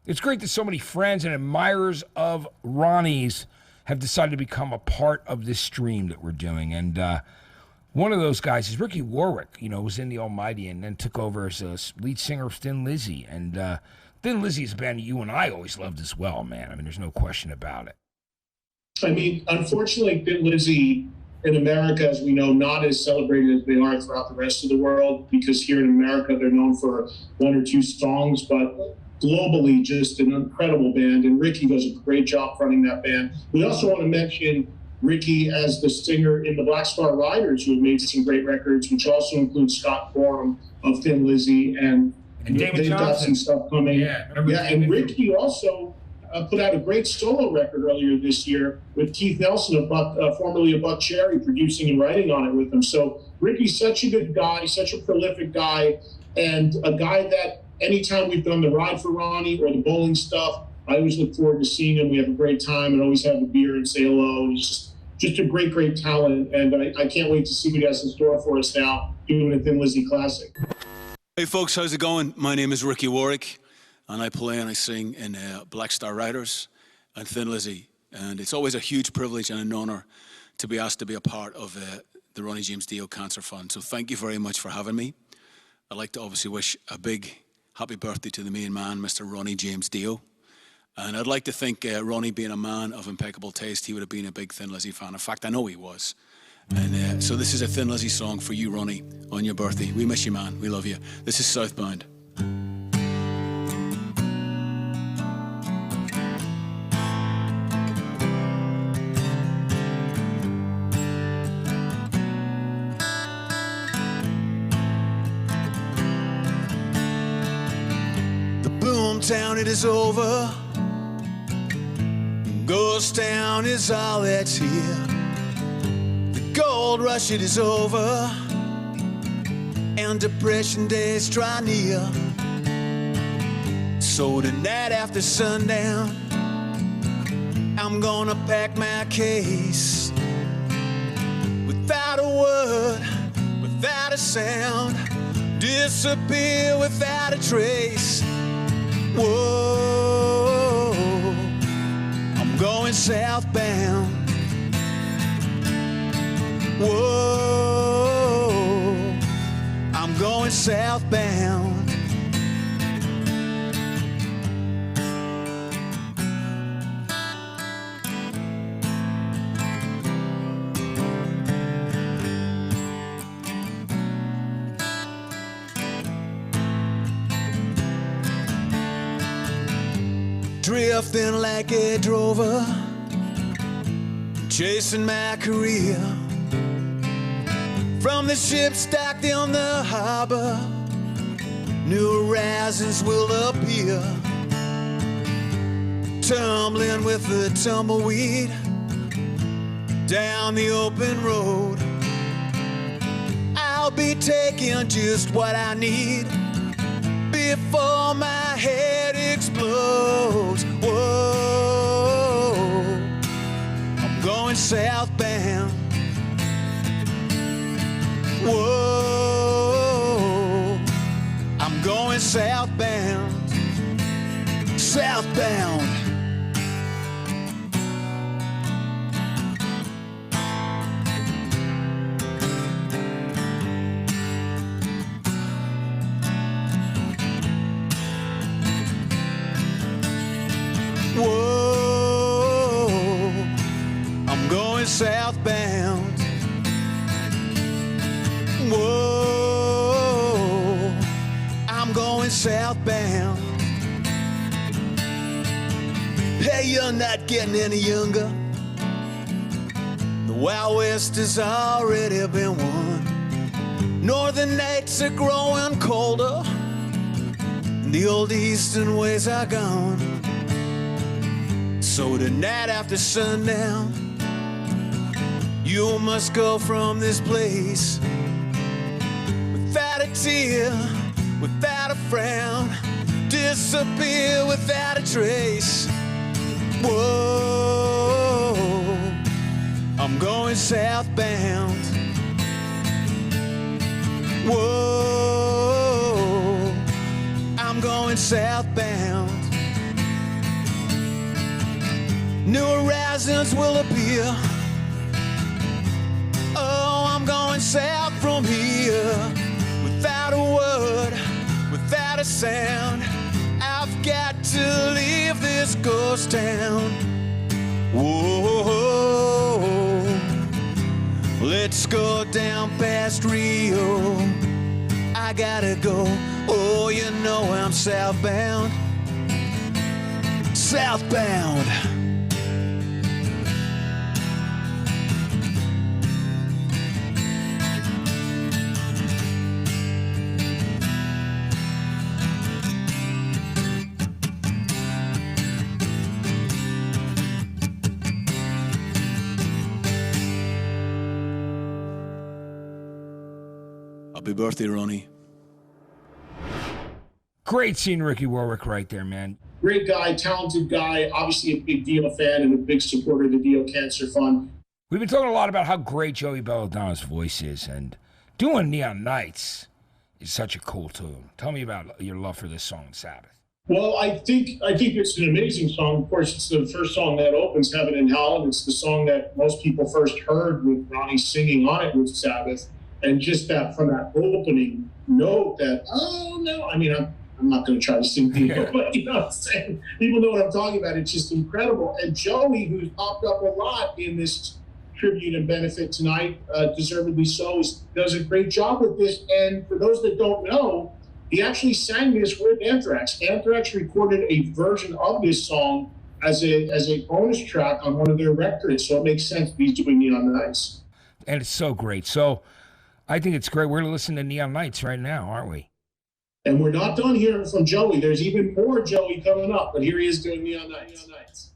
It's great that so many friends and admirers of Ronnie's have decided to become a part of this stream that we're doing. And one of those guys is Ricky Warwick, you know, was in the Almighty and then took over as a lead singer of Thin Lizzy. And Thin Lizzy's a band you and I always loved as well, man. I mean, there's no question about it. I mean, unfortunately, Thin Lizzy in America, as we know, not as celebrated as they are throughout the rest of the world, because here in America, they're known for one or two songs, but globally, just an incredible band. And Ricky does a great job running that band. We also want to mention Ricky as the singer in the Black Star Riders, who have made some great records, which also includes Scott Gorham of Thin Lizzy, and they've got some stuff coming. And Ricky also put out a great solo record earlier this year with Keith Nelson, formerly of Buck Cherry, producing and writing on it with him. So Ricky's such a good guy, such a prolific guy, and a guy that anytime we've done the Ride for Ronnie or the bowling stuff, I always look forward to seeing him. We have a great time and always have a beer and say hello. He's just a great, great talent, and I can't wait to see what he has in store for us now, doing a Thin Lizzy classic. Hey folks, how's it going? My name is Ricky Warwick, and I play and I sing in Black Star Riders and Thin Lizzy. And it's always a huge privilege and an honor to be asked to be a part of the Ronnie James Dio Cancer Fund. So thank you very much for having me. I'd like to obviously wish a big happy birthday to the main man, Mr. Ronnie James Dio. And I'd like to think Ronnie, being a man of impeccable taste, he would have been a big Thin Lizzy fan. In fact, I know he was. And so this is a Thin Lizzy song for you, Ronnie, on your birthday. We miss you, man. We love you. This is Southbound. The boom town, it is over. Ghost town is all that's here. The gold rush, it is over, and depression days draw near. So tonight after sundown, I'm gonna pack my case. Without a word, without a sound, disappear without a trace. Whoa, I'm going southbound. Whoa, I'm going southbound. Drifting like a drover, chasing my career. From the ship stacked in the harbor, new horizons will appear. Tumbling with the tumbleweed down the open road. I'll be taking just what I need before my head explodes. Whoa, I'm going southbound. Whoa, I'm going southbound. Southbound. Whoa, I'm going southbound. Whoa, I'm going southbound. Hey, you're not getting any younger. The Wild West has already been won. Northern nights are growing colder, and the old eastern ways are gone. So tonight after sundown, you must go from this place without a tear, without a frown, disappear without a trace. Whoa, I'm going southbound. Whoa, I'm going southbound. New horizons will appear. Oh, I'm going south from here. Without a word, without a sound, I've got to leave this ghost town. Whoa, let's go down past Rio. I gotta go, oh, you know I'm southbound. Southbound. Happy birthday, Ronnie. Great seeing Ricky Warwick right there, man. Great guy, talented guy, obviously a big D.i.o fan and a big supporter of the D.i.o Cancer Fund. We've been talking a lot about how great Joey Belladonna's voice is, and doing Neon Nights is such a cool tune. Tell me about your love for this song, Sabbath. Well, I think it's an amazing song. Of course, it's the first song that opens Heaven and Hell, and it's the song that most people first heard with Ronnie singing on it with Sabbath. And just that from that opening note that, oh no, I mean, I'm not going to try to sing people, but you know what I'm saying? People know what I'm talking about. It's just incredible. And Joey, who's popped up a lot in this tribute and benefit tonight, deservedly so, does a great job with this. And for those that don't know, he actually sang this with Anthrax. Anthrax recorded a version of this song as a bonus track on one of their records, so it makes sense he's doing Neon Nights. And it's so great. So I think it's great. We're listening to Neon Nights right now, aren't we? And we're not done hearing from Joey. There's even more Joey coming up, but here he is doing Neon Nights.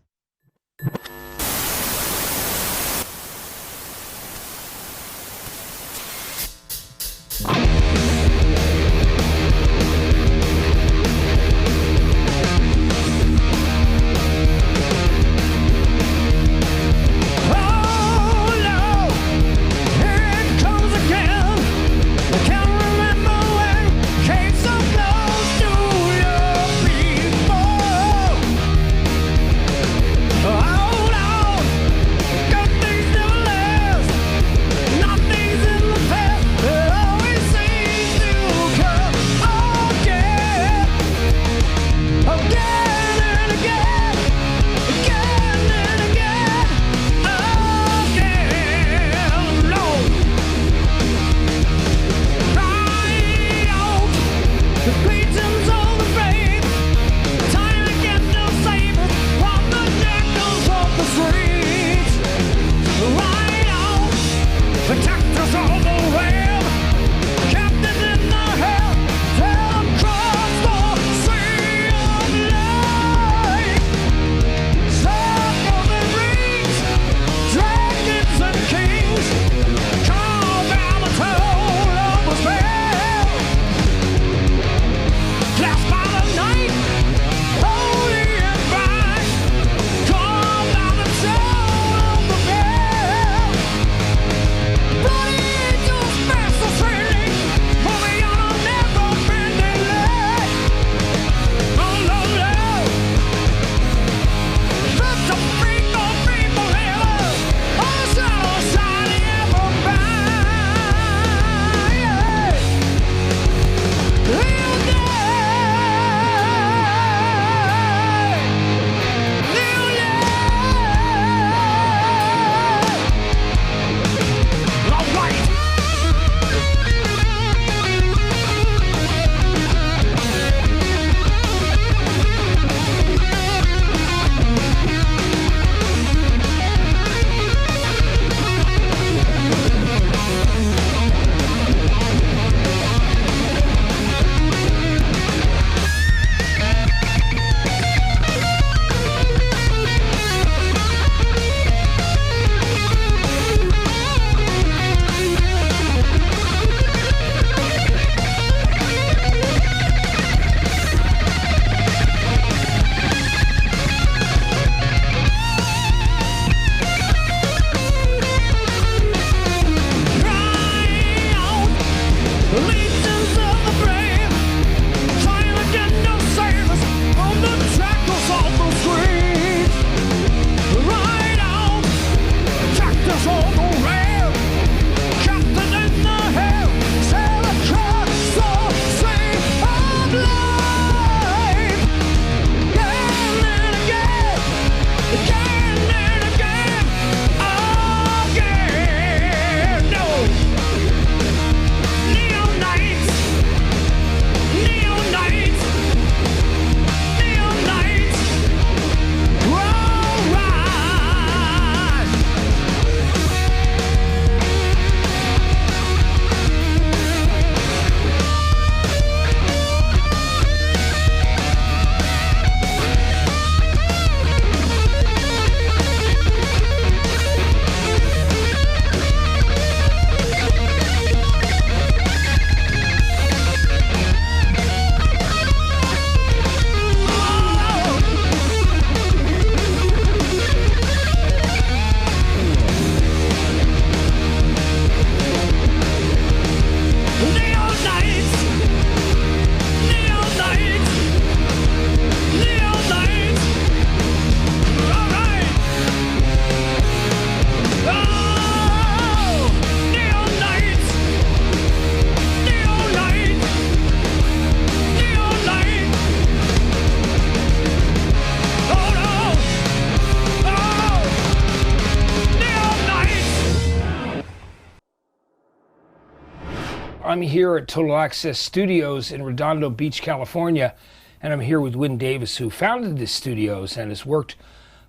I'm here at Total Access Studios in Redondo Beach, California, and I'm here with Wyn Davis, who founded the studios and has worked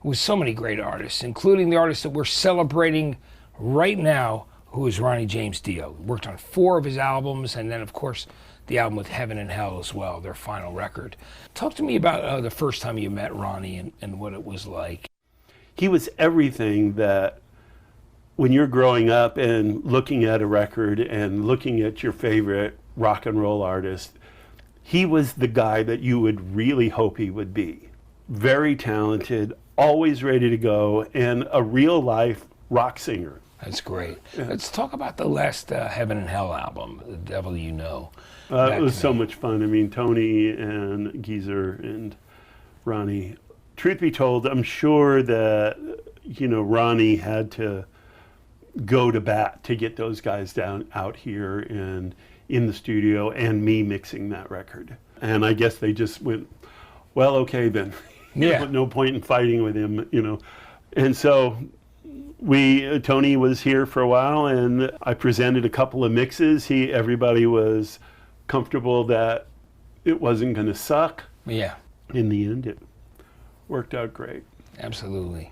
with so many great artists, including the artist that we're celebrating right now, who is Ronnie James Dio. He worked on 4 of his albums, and then, of course, the album with Heaven and Hell as well, their final record. Talk to me about the first time you met Ronnie and what it was like. He was everything that, when you're growing up and looking at a record and looking at your favorite rock and roll artist, he was the guy that you would really hope he would be. Very talented, always ready to go, and a real life rock singer. That's great. Yeah. Let's talk about the last Heaven and Hell album, The Devil You Know. It was so much fun. I mean, Tony and Geezer and Ronnie. Truth be told, I'm sure that, you know, Ronnie had to go to bat to get those guys out here and in the studio, and me mixing that record. And I guess they just went, well, okay then. Yeah. No point in fighting with him, you know. And so Tony was here for a while, and I presented a couple of mixes. Everybody was comfortable that it wasn't going to suck. Yeah. In the end, it worked out great. Absolutely.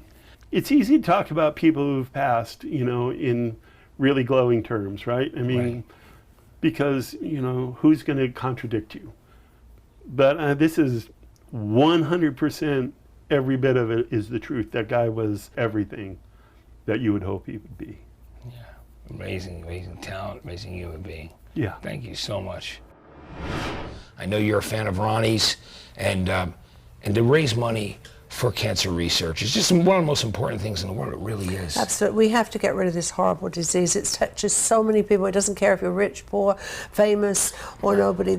It's easy to talk about people who've passed, you know, in really glowing terms, right? I mean, right. Because, you know, who's going to contradict you? But this is 100%, every bit of it is the truth. That guy was everything that you would hope he would be. Yeah, amazing, amazing talent, amazing human being. Yeah. Thank you so much. I know you're a fan of Ronnie's, and to raise money for cancer research. It's just one of the most important things in the world. It really is. Absolutely. We have to get rid of this horrible disease. It touches so many people. It doesn't care if you're rich, poor, famous, or nobody.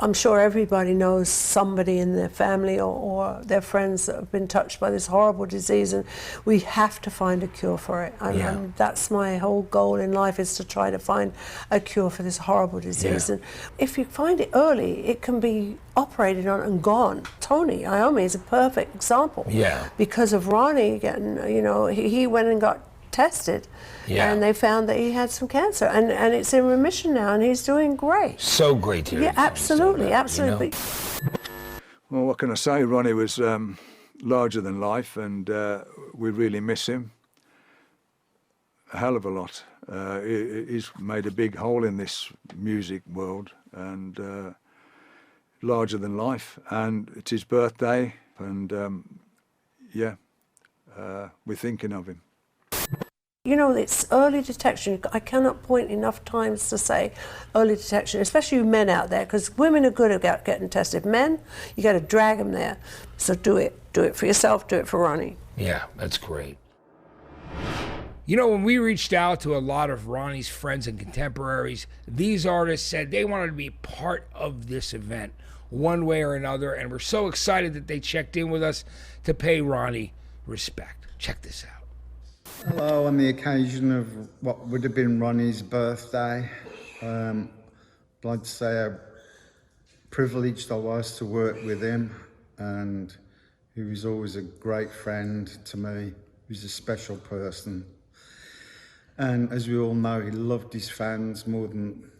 I'm sure everybody knows somebody in their family or their friends that have been touched by this horrible disease, and we have to find a cure for it. And that's my whole goal in life, is to try to find a cure for this horrible disease. And if you find it early, it can be operated on and gone. Tony Iommi is a perfect example. Yeah. Because of Ronnie getting, you know, he went and got tested, and they found that he had some cancer, and it's in remission now, and he's doing great. So great to hear. Yeah, absolutely, absolutely. You know? Well, what can I say? Ronnie was larger than life, and we really miss him a hell of a lot. He's made a big hole in this music world, and larger than life, and it's his birthday, and we're thinking of him. You know, it's early detection. I cannot point enough times to say early detection, especially you men out there, because women are good at getting tested. Men, you got to drag them there. So do it. Do it for yourself. Do it for Ronnie. Yeah, that's great. You know, when we reached out to a lot of Ronnie's friends and contemporaries, these artists said they wanted to be part of this event one way or another, and we're so excited that they checked in with us to pay Ronnie respect. Check this out. Hello, on the occasion of what would have been Ronnie's birthday, I'd like to say how privileged I was to work with him, and he was always a great friend to me. He was a special person. And as we all know, he loved his fans more than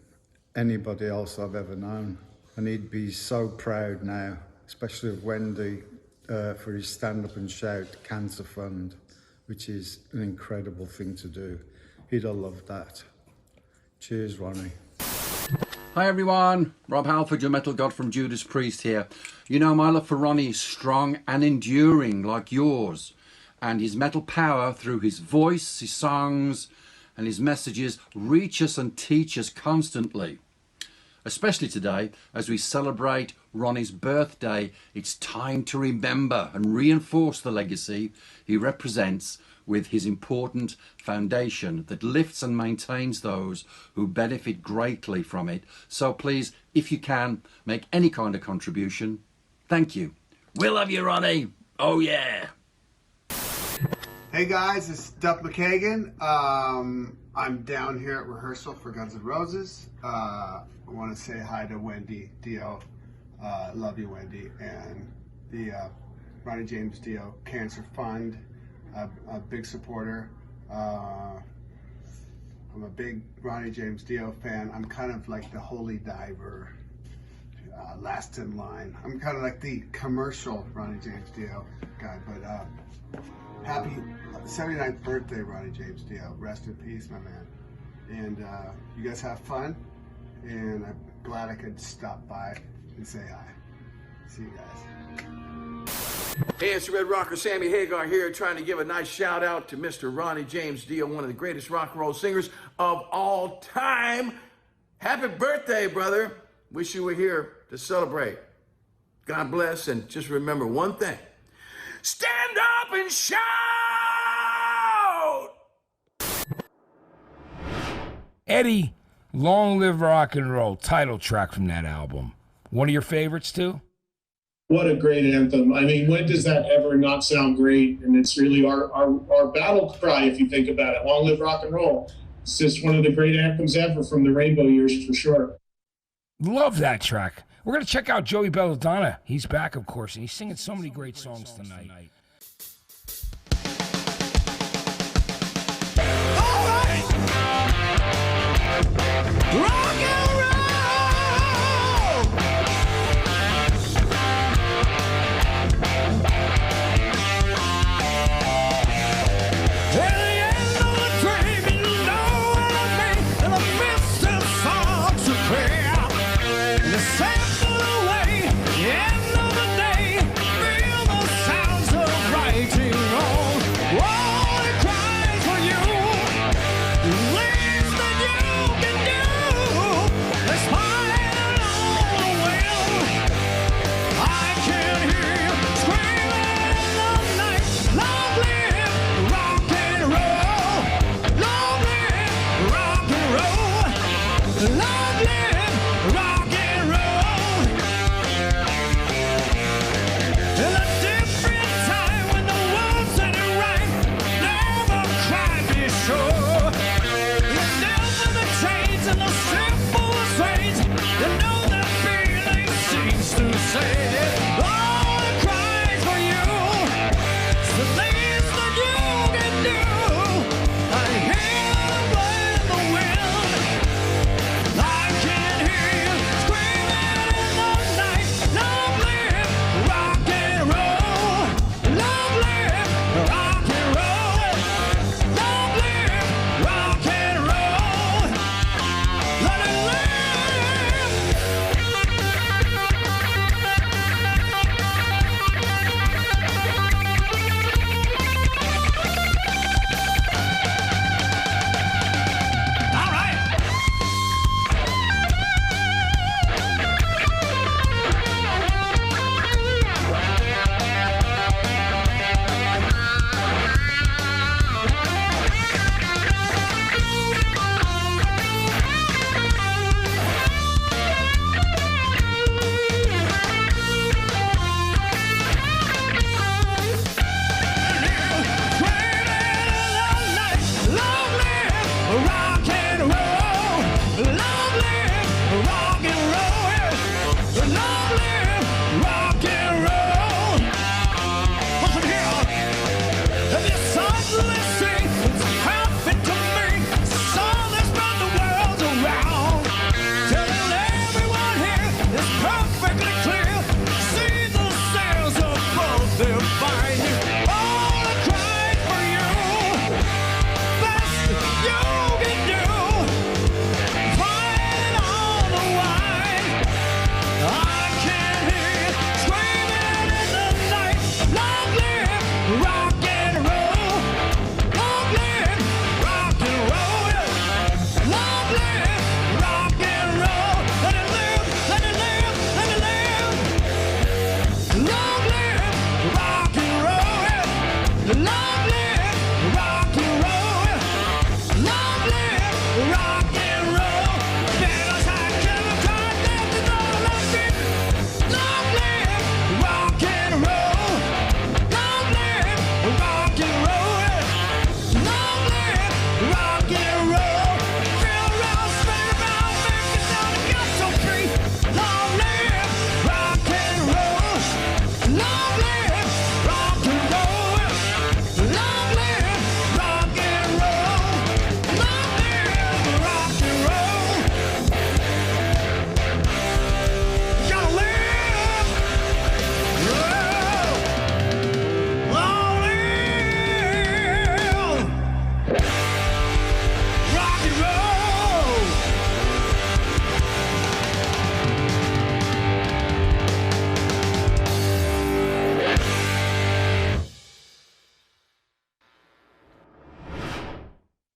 anybody else I've ever known. And he'd be so proud now, especially of Wendy, for his Stand Up and Shout Cancer Fund, which is an incredible thing to do. He'd have loved that. Cheers, Ronnie. Hi everyone, Rob Halford, your metal god from Judas Priest here. You know, my love for Ronnie is strong and enduring like yours, and his metal power through his voice, his songs, and his messages reach us and teach us constantly. Especially today, as we celebrate Ronnie's birthday, it's time to remember and reinforce the legacy he represents with his important foundation that lifts and maintains those who benefit greatly from it. So please, if you can, make any kind of contribution. Thank you. We love you, Ronnie. Oh yeah. Hey guys, it's Duck McKagan. I'm down here at rehearsal for Guns N' Roses. I want to say hi to Wendy, D.i.o. Love you, Wendy, and the Ronnie James D.i.o. Cancer Fund. A big supporter. I'm I'm a big Ronnie James Dio fan. I'm kind of like the holy diver, last in line. I'm kind of like the commercial Ronnie James Dio guy, but happy 79th birthday, Ronnie James Dio. Rest in peace, my man. And you guys have fun, and I'm glad I could stop by and say hi. See you guys. Hey, it's Red Rocker Sammy Hagar here, trying to give a nice shout out to Mr. Ronnie James Dio, one of the greatest rock and roll singers of all time. Happy birthday, brother. Wish you were here to celebrate. God bless, and just remember one thing. Stand up and shout! Eddie, Long Live Rock and Roll, title track from that album. One of your favorites, too? What a great anthem. I mean, when does that ever not sound great? And it's really our battle cry, if you think about it. Long live rock and roll. It's just one of the great anthems ever from the Rainbow years, for sure. Love that track. We're going to check out Joey Belladonna. He's back, of course, and he's singing so many great songs tonight. All right. Rock and roll.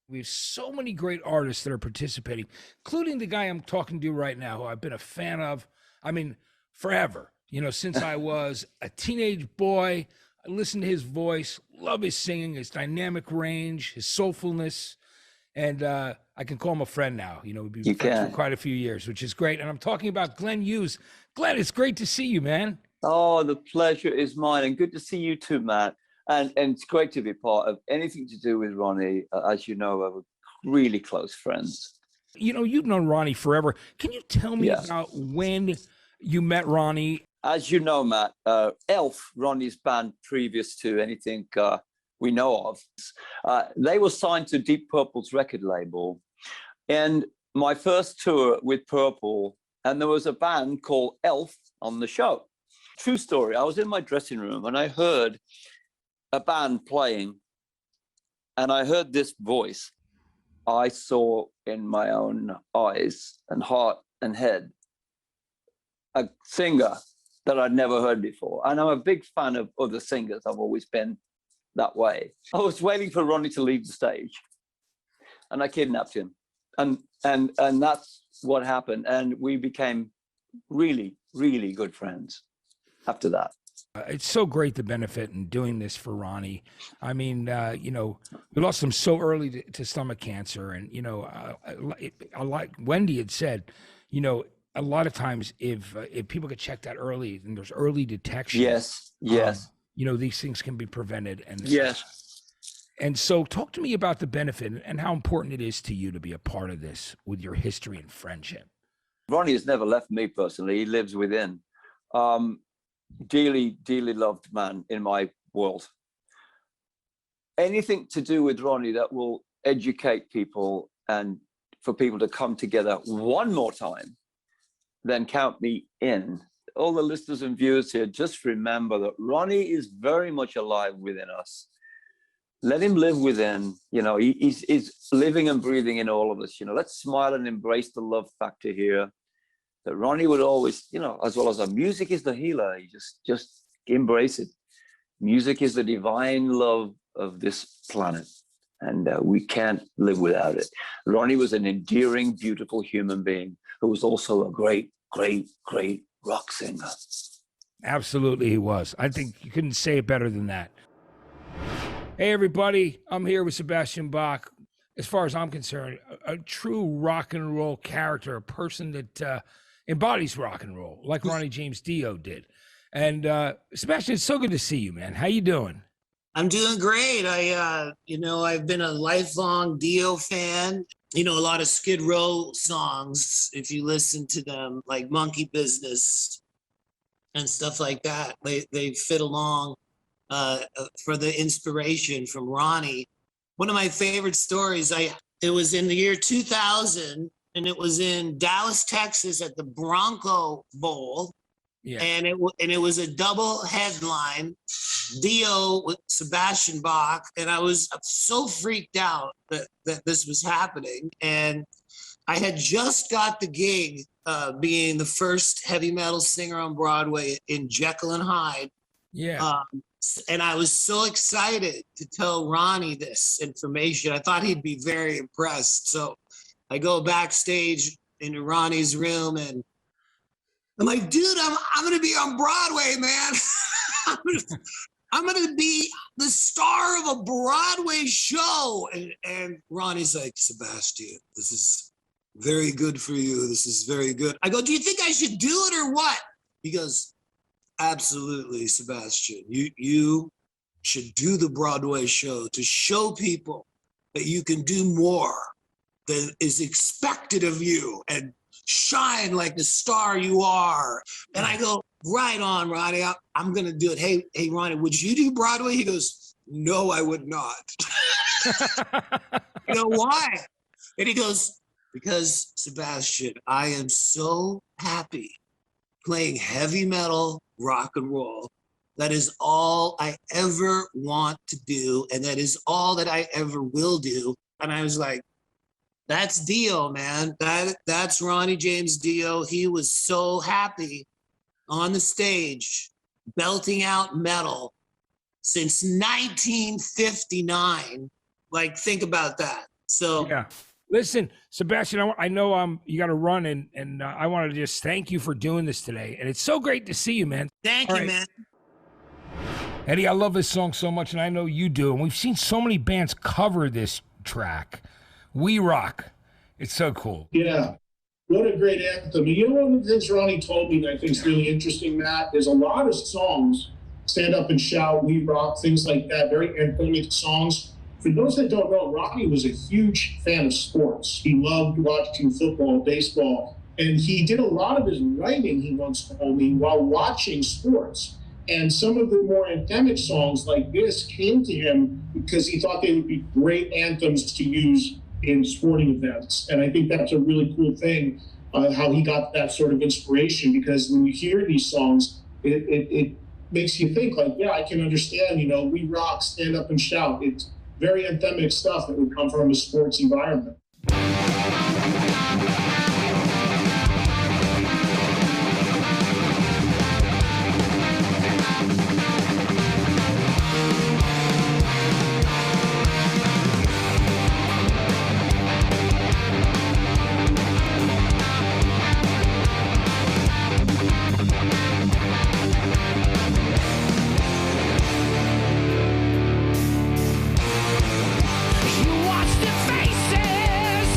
We have so many great artists that are participating, including the guy I'm talking to right now, who I've been a fan of, I mean, forever. You know, since I was a teenage boy, I listened to his voice, love his singing, his dynamic range, his soulfulness. And I can call him a friend now. You know, we've been friends for quite a few years, which is great. And I'm talking about Glenn Hughes. Glenn, it's great to see you, man. Oh, the pleasure is mine. And good to see you too, Matt. And it's great to be part of anything to do with Ronnie. As you know, we're really close friends. You know, you've known Ronnie forever. Can you tell me about when you met Ronnie? As you know, Matt, Elf, Ronnie's band previous to anything we know of, they were signed to Deep Purple's record label. And my first tour with Purple, and there was a band called Elf on the show. True story, I was in my dressing room and I heard a band playing, and I heard this voice. I saw in my own eyes and heart and head a singer that I'd never heard before. And I'm a big fan of other singers. I've always been that way. I was waiting for Ronnie to leave the stage, and I kidnapped him. And that's what happened. And we became really, really good friends after that. It's so great to benefit in doing this for Ronnie. I mean, you know, we lost him so early to stomach cancer. And, you know, like Wendy had said, you know, a lot of times if people get checked out early and there's early detection. Yes. You know, these things can be prevented. And yes. And so talk to me about the benefit and how important it is to you to be a part of this with your history and friendship. Ronnie has never left me personally. He lives within. Dearly, dearly loved man in my world. Anything to do with Ronnie that will educate people and for people to come together one more time, then count me in. All the listeners and viewers here, just remember that Ronnie is very much alive within us. Let him live within, you know, he's living and breathing in all of us. You know, let's smile and embrace the love factor here. That Ronnie would always, you know, as well as our music is the healer, you just embrace it. Music is the divine love of this planet, and we can't live without it. Ronnie was an endearing, beautiful human being who was also a great, great, great rock singer. Absolutely, he was. I think you couldn't say it better than that. Hey, everybody, I'm here with Sebastian Bach. As far as I'm concerned, a true rock and roll character, a person that embodies rock and roll, like Ronnie James Dio did. And Sebastian, it's so good to see you, man. How you doing? I'm doing great. You know, I've been a lifelong Dio fan. You know, a lot of Skid Row songs, if you listen to them, like Monkey Business and stuff like that, they fit along for the inspiration from Ronnie. One of my favorite stories, it was in the year 2000, and it was in Dallas, Texas at the Bronco Bowl. Yeah. And it was a double headline, Dio with Sebastian Bach. And I was so freaked out that this was happening. And I had just got the gig being the first heavy metal singer on Broadway in Jekyll and Hyde. Yeah. And I was so excited to tell Ronnie this information. I thought he'd be very impressed. So I go backstage into Ronnie's room and I'm like, dude, I'm gonna be on Broadway, man. I'm gonna be the star of a Broadway show. And Ronnie's like, Sebastian, this is very good for you. This is very good. I go, do you think I should do it or what? He goes, absolutely, Sebastian. You should do the Broadway show to show people that you can do more than is expected of you and shine like the star you are. And I go, right on, Ronnie. I'm going to do it. Hey, Ronnie, would you do Broadway? He goes, no, I would not. You know, why? And he goes, because, Sebastian, I am so happy playing heavy metal rock and roll. That is all I ever want to do. And that is all that I ever will do. And I was like, that's Dio, man. That's Ronnie James Dio. He was so happy on the stage, belting out metal since 1959. Like, think about that. So yeah. Listen, Sebastian, I know you got to run, and I want to just thank you for doing this today. And it's so great to see you, man. Thank you, man. Eddie, I love this song so much, and I know you do. And we've seen so many bands cover this track. We rock. It's so cool. Yeah. What a great anthem. You know, one of the things Ronnie told me that I think is really interesting, Matt, there's a lot of songs, Stand Up and Shout, We Rock, things like that, very anthemic songs. For those that don't know, Ronnie was a huge fan of sports. He loved watching football, baseball, and he did a lot of his writing, he once told me, while watching sports. And some of the more anthemic songs like this came to him because he thought they would be great anthems to use in sporting events. And I think that's a really cool thing, how he got that sort of inspiration, because when you hear these songs, it makes you think like, yeah, I can understand, you know, We Rock, Stand Up and Shout. It's very anthemic stuff that would come from a sports environment. You watch the faces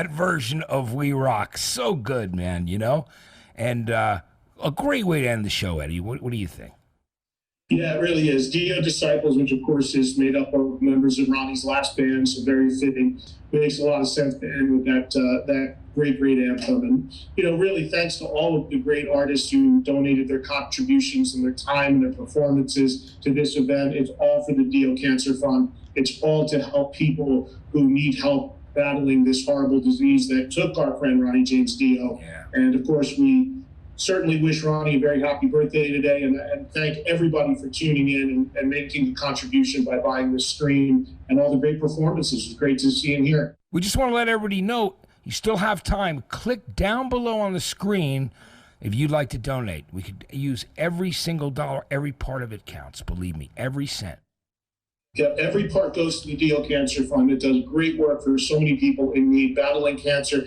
that version of We Rock. So good, man, you know? And a great way to end the show, Eddie. What do you think? Yeah, it really is. D.I.o. Disciples, which of course is made up of members of Ronnie's last band, so very fitting. Makes a lot of sense to end with that great anthem. And, you know, really thanks to all of the great artists who donated their contributions and their time and their performances to this event. It's all for the D.I.o. Cancer Fund. It's all to help people who need help battling this horrible disease that took our friend Ronnie James Dio. Yeah. And of course, we certainly wish Ronnie a very happy birthday today, and thank everybody for tuning in and making a contribution by buying this stream and all the great performances. It's great to see and hear. We just want to let everybody know you still have time. Click down below on the screen if you'd like to donate. We could use every single dollar. Every part of it counts. Believe me, every cent. Yeah, every part goes to the D.I.o. Cancer Fund. It does great work for so many people in need, battling cancer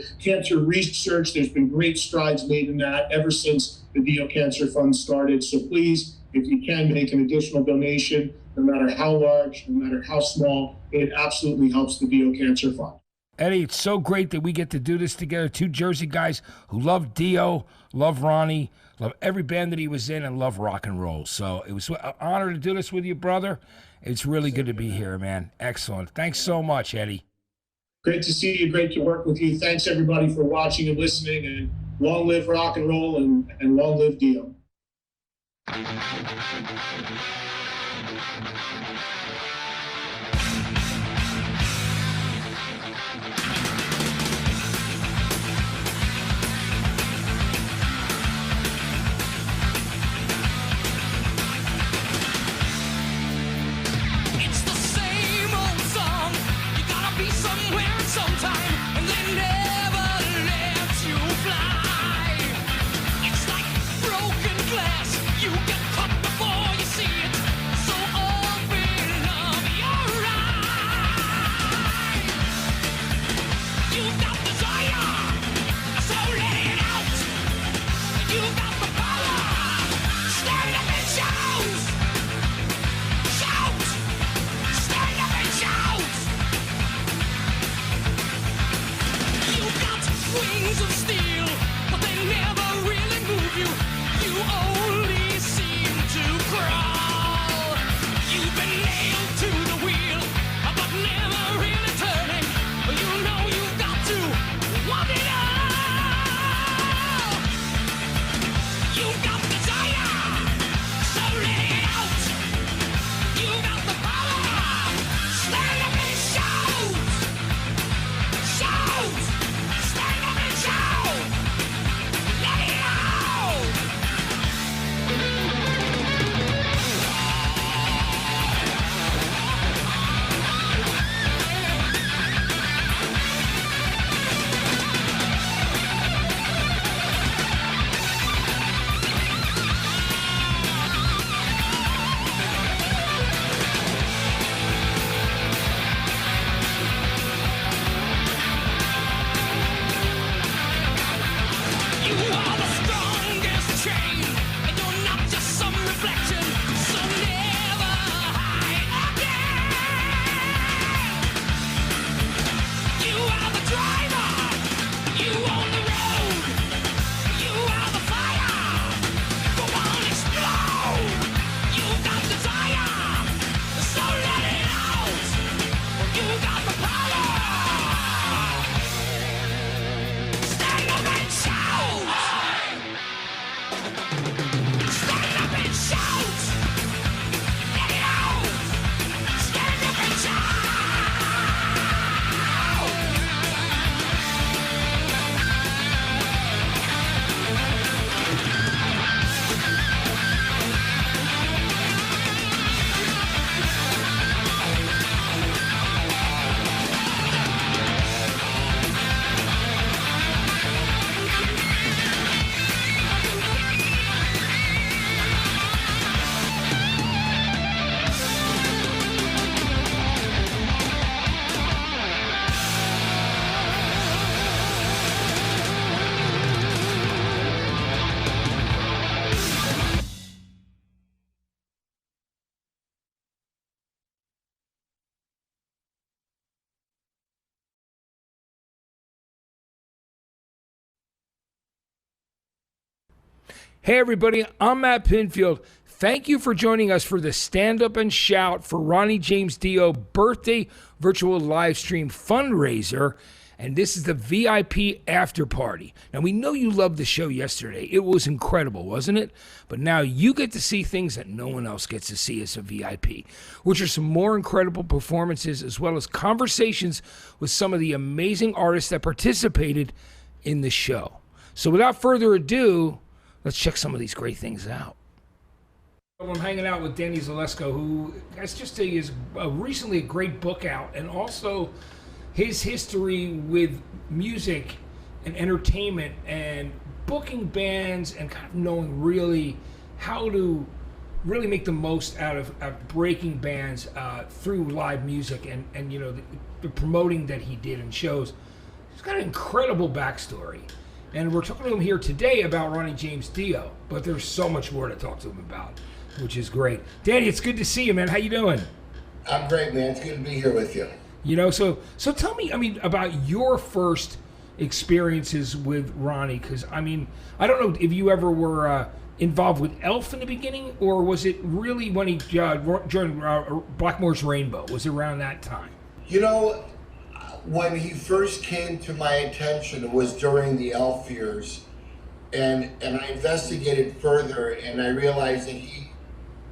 research. There's been great strides made in that ever since the D.I.o. Cancer Fund started. So please, if you can, make an additional donation, no matter how large, no matter how small. It absolutely helps the D.I.o. Cancer Fund. Eddie, it's so great that we get to do this together. Two Jersey guys who love D.I.o., love Ronnie, love every band that he was in, and love rock and roll. So it was an honor to do this with you, brother. It's really good to be here, man. Excellent. Thanks so much, Eddie. Great to see you. Great to work with you. Thanks, everybody, for watching and listening. And long live rock and roll, and long live D.I.o. You get cut before you see it. So open up Hey everybody, I'm Matt Pinfield. Thank you for joining us for the Stand Up and Shout for Ronnie James Dio birthday virtual live stream fundraiser. And this is the VIP after party. Now, we know you loved the show yesterday. It was incredible, wasn't it? But now you get to see things that no one else gets to see as a VIP, which are some more incredible performances as well as conversations with some of the amazing artists that participated in the show. So without further ado, let's check some of these great things out. I'm hanging out with Danny Zalesko, who has just is recently a great book out, and also his history with music and entertainment and booking bands and kind of knowing really how to really make the most out of breaking bands through live music and you know, the promoting that he did in shows. He's got an incredible backstory. And we're talking to him here today about Ronnie James Dio, but there's so much more to talk to him about, which is great. Danny, it's good to see you, man. How you doing? I'm great, man. It's good to be here with you. You know, so tell me, I mean, about your first experiences with Ronnie, because, I mean, I don't know if you ever were involved with Elf in the beginning, or was it really when he joined Blackmore's Rainbow? Was it around that time? You know, when he first came to my attention, it was during the Elf years, and I investigated further, and I realized that he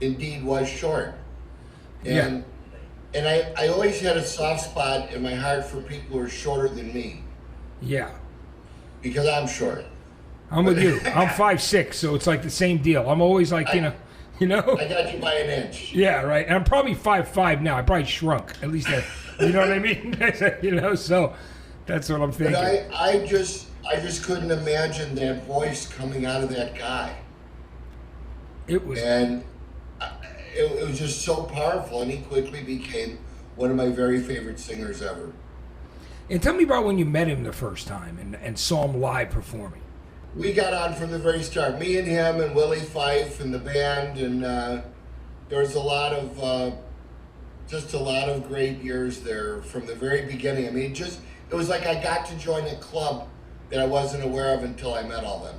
indeed was short. And I always had a soft spot in my heart for people who are shorter than me. Yeah. Because I'm short. I'm with you. I'm 5'6", so it's like the same deal. I'm always like, you know. I got you by an inch. Yeah, right. And I'm probably 5'5" now. I probably shrunk. At least, you know what I mean? You know, so that's what I'm thinking. But I just couldn't imagine that voice coming out of that guy. It was. And it was just so powerful, and he quickly became one of my very favorite singers ever. And tell me about when you met him the first time and saw him live performing. We got on from the very start. Me and him and Willie Fife and the band, and there was a lot of great years there from the very beginning. I mean, it was like I got to join a club that I wasn't aware of until I met all them.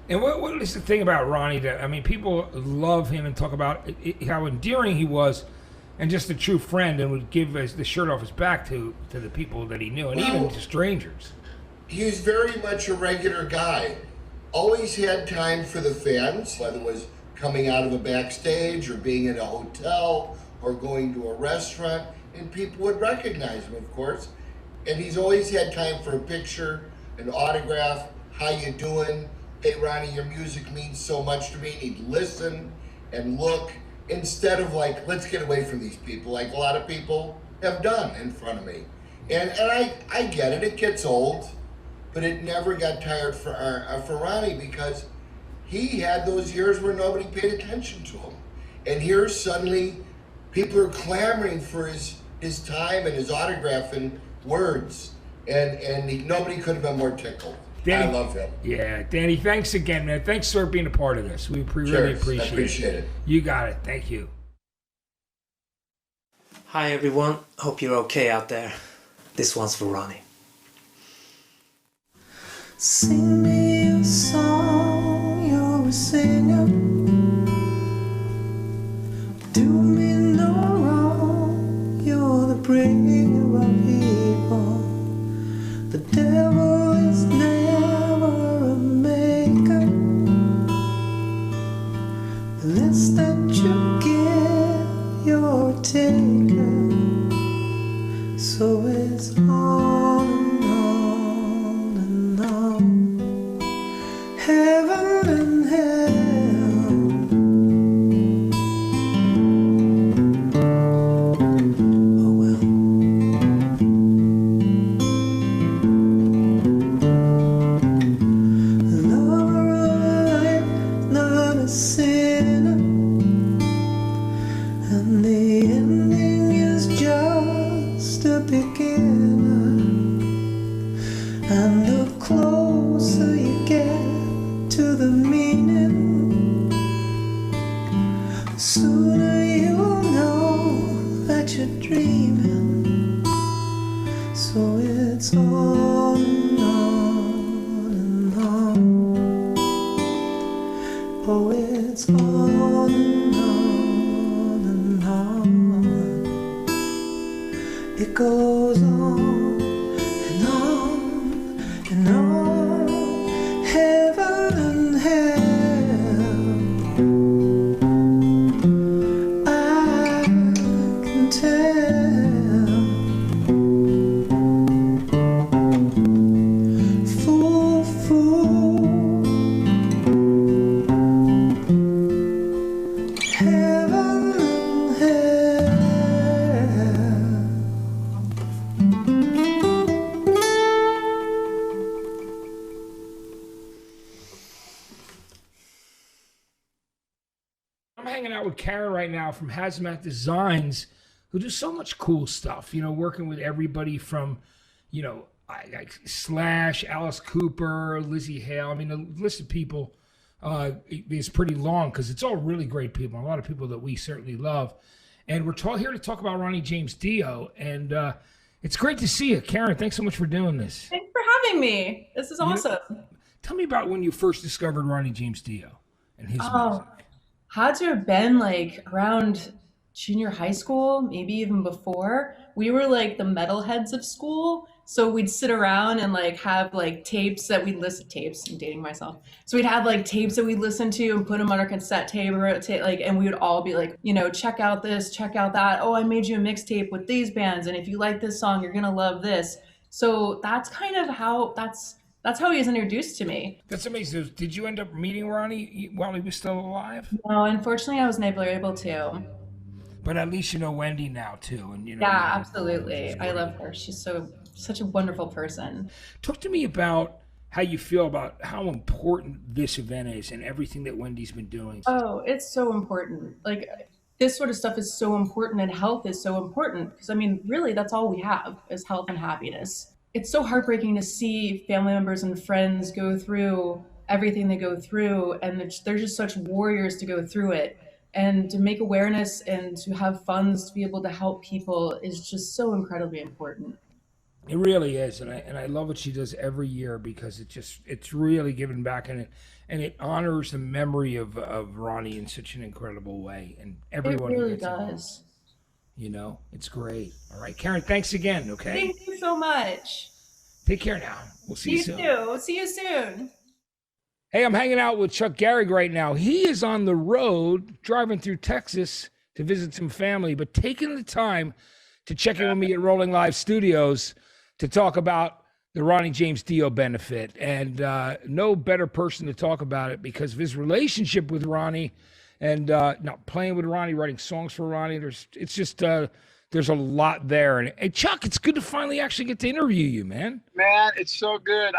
And what is the thing about Ronnie that, I mean, people love him and talk about how endearing he was and just a true friend, and would give the shirt off his back to the people that he knew, and even to strangers. He was very much a regular guy. Always had time for the fans, whether it was coming out of a backstage or being in a hotel or going to a restaurant, and people would recognize him, of course. And he's always had time for a picture, an autograph, how you doing? Hey, Ronnie, your music means so much to me. And he'd listen and look instead of like, let's get away from these people, like a lot of people have done in front of me. And I get it, it gets old, but it never got tired for Ronnie, because he had those years where nobody paid attention to him. And here suddenly people are clamoring for his time and his autograph and words. And nobody could have been more tickled. Danny, I love him. Yeah, Danny, thanks again, man. Thanks for being a part of this. We really appreciate it. You got it. Thank you. Hi, everyone. Hope you're okay out there. This one's for Ronnie. Sing me a song, you're a singer. Do me no wrong, you're the bringer of evil. The devil is never a maker. The less that you give, you're a taker. So it's on and on, heaven and hell. Oh well. Lover of life, not a sinner, and the ending is just a beginner. And the closer you get to the meaning, the sooner you'll know that you're dreaming. So it's on and on and on, goes on and on and on, heaven and hell. I can tell. Fool, fool, heaven and hell. I'm hanging out with Karen right now from Hazmat Designs, who do so much cool stuff, you know, working with everybody from, you know, like Slash, Alice Cooper, Lzzy Hale. I mean, the list of people is pretty long because it's all really great people, a lot of people that we certainly love. And we're here to talk about Ronnie James Dio, and it's great to see you. Karen, thanks so much for doing this. Thanks for having me. This is awesome. Tell me about when you first discovered Ronnie James Dio and his music. Had to have been like around junior high school, maybe even before. We were like the metalheads of school. So we'd sit around and like have like tapes that we'd listen tapes. I'm dating myself. So we'd have like tapes that we'd listen to and put them on our cassette tape or like, and we would all be like, you know, check out this, check out that. Oh, I made you a mixtape with these bands. And if you like this song, you're going to love this. So that's kind of how that's how he was introduced to me. That's amazing. Did you end up meeting Ronnie while he was still alive? No, unfortunately, I was never able to. But at least you know Wendy now too, and you know. Yeah, absolutely. I love her. She's such a wonderful person. Talk to me about how you feel about how important this event is and everything that Wendy's been doing. Oh, it's so important. Like this sort of stuff is so important, and health is so important because I mean, really, that's all we have is health and happiness. It's so heartbreaking to see family members and friends go through everything they go through, and they're just such warriors to go through it. And to make awareness and to have funds to be able to help people is just so incredibly important. It really is, and I love what she does every year because it's really giving back, and it honors the memory of Ronnie in such an incredible way, and everyone it really gets involved. does. You know, it's great. All right, Karen, thanks again. Okay. Thank you so much. Take care now. We'll see you soon. Too. See you soon. Hey, I'm hanging out with Chuck Gehrig right now. He is on the road driving through Texas to visit some family, but taking the time to check in with me at Rolling Live Studios to talk about the Ronnie James Dio benefit. And no better person to talk about it because of his relationship with Ronnie and not playing with Ronnie, writing songs for Ronnie. There's a lot there. And hey, Chuck, it's good to finally actually get to interview you, man. Man, it's so good.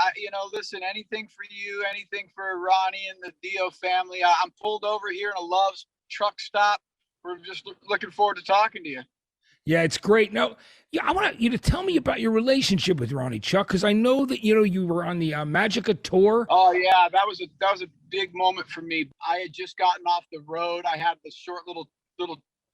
Listen, anything for you, anything for Ronnie and the Dio family. I'm pulled over here in a Love's truck stop. We're just looking forward to talking to you. Yeah, it's great. Now, I want you to tell me about your relationship with Ronnie, Chuck, because I know that you were on the Magica tour. Oh yeah, that was a big moment for me. I had just gotten off the road. I had this short little